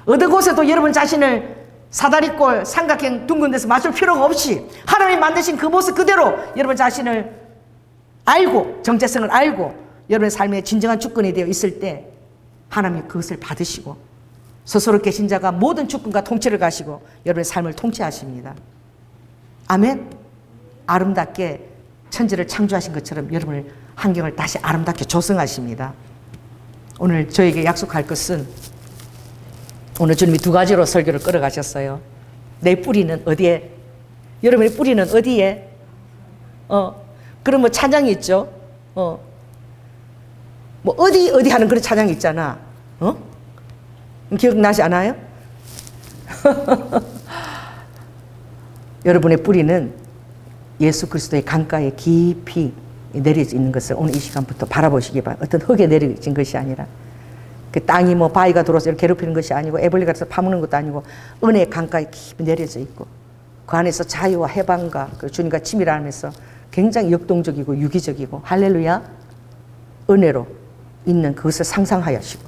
어느 곳에도 여러분 자신을 사다리꼴 삼각형 둥근 데서 맞출 필요가 없이 하나님 만드신 그 모습 그대로 여러분 자신을 알고 정체성을 알고 여러분의 삶에 진정한 주권이 되어 있을 때 하나님이 그것을 받으시고 스스로 계신 자가 모든 주권과 통치를 가시고 여러분의 삶을 통치하십니다. 아멘. 아름답게 천지를 창조하신 것처럼 여러분의 환경을 다시 아름답게 조성하십니다. 오늘 저에게 약속할 것은 오늘 주님이 두 가지로 설교를 끌어가셨어요. 내 뿌리는 어디에? 여러분의 뿌리는 어디에? 그럼 뭐 찬양이 있죠. 뭐 어디 하는 그런 찬양이 있잖아. 기억나지 않아요? 여러분의 뿌리는 예수 그리스도의 강가에 깊이 내려져 있는 것을 오늘 이 시간부터 바라보시기 바랍니다. 어떤 흙에 내려진 것이 아니라 그 땅이 뭐 바위가 들어서 이렇게 괴롭히는 것이 아니고 애벌레가 들어서 파무는 것도 아니고 은혜의 강가에 깊이 내려져 있고 그 안에서 자유와 해방과 그 주님과 친밀하면서 굉장히 역동적이고 유기적이고 할렐루야 은혜로 있는 그것을 상상하시고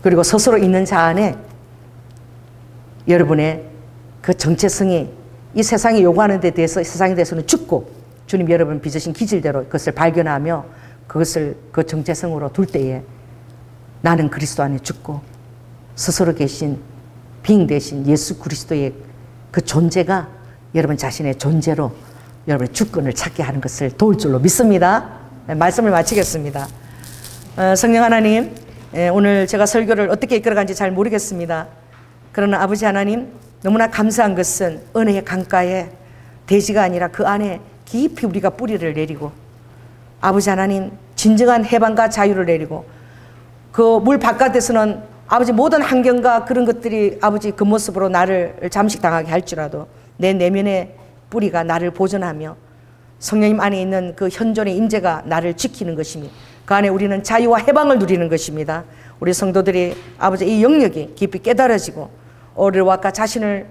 그리고 스스로 있는 자 안에 여러분의 그 정체성이 이 세상이 요구하는 데 대해서 세상에 대해서는 죽고 주님 여러분 빚으신 기질대로 그것을 발견하며 그것을 그 정체성으로 둘 때에 나는 그리스도 안에 죽고 스스로 계신 빙 대신 예수 그리스도의 그 존재가 여러분 자신의 존재로 여러분의 주권을 찾게 하는 것을 도울 줄로 믿습니다. 말씀을 마치겠습니다. 성령 하나님, 오늘 제가 설교를 어떻게 이끌어간지 잘 모르겠습니다. 그러나 아버지 하나님, 너무나 감사한 것은 은혜의 강가에 대지가 아니라 그 안에 깊이 우리가 뿌리를 내리고 아버지 하나님 진정한 해방과 자유를 내리고 그 물 바깥에서는 아버지 모든 환경과 그런 것들이 아버지 그 모습으로 나를 잠식당하게 할지라도 내 내면의 뿌리가 나를 보존하며 성령님 안에 있는 그 현존의 임재가 나를 지키는 것이며 그 안에 우리는 자유와 해방을 누리는 것입니다. 우리 성도들이 아버지 이 영역이 깊이 깨달아지고 오늘 아까 자신을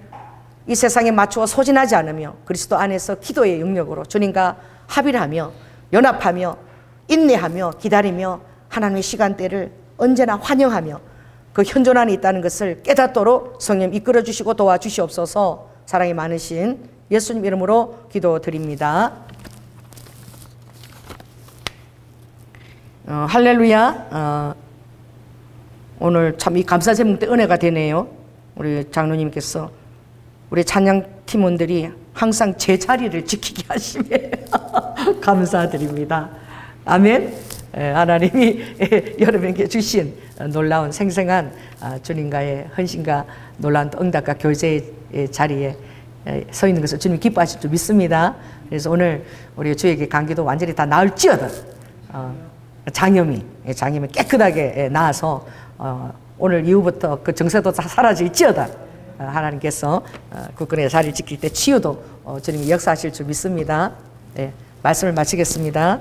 이 세상에 맞추어 소진하지 않으며 그리스도 안에서 기도의 영역으로 주님과 합의를 하며 연합하며 인내하며 기다리며 하나님의 시간대를 언제나 환영하며 그 현존 안에 있다는 것을 깨닫도록 성령 이끌어 주시고 도와주시옵소서. 사랑이 많으신 예수님 이름으로 기도드립니다. 할렐루야. 오늘 참 이 감사 제목 때 은혜가 되네요. 우리 장로님께서 우리 찬양 팀원들이 항상 제 자리를 지키게 하시네. 감사드립니다. 아멘. 하나님이 여러분에게 주신 놀라운 생생한 주님과의 헌신과 놀라운 응답과 교제의 자리에 서 있는 것을 주님이 기뻐하실 줄 믿습니다. 그래서 오늘 우리 주에게 감기도 완전히 다 나을지어다. 장염이 깨끗하게 나아서 오늘 이후부터 그 증세도 다 사라질지어다. 하나님께서 국군의 자리를 지킬 때 치유도 주님이 역사하실 줄 믿습니다. 네, 말씀을 마치겠습니다.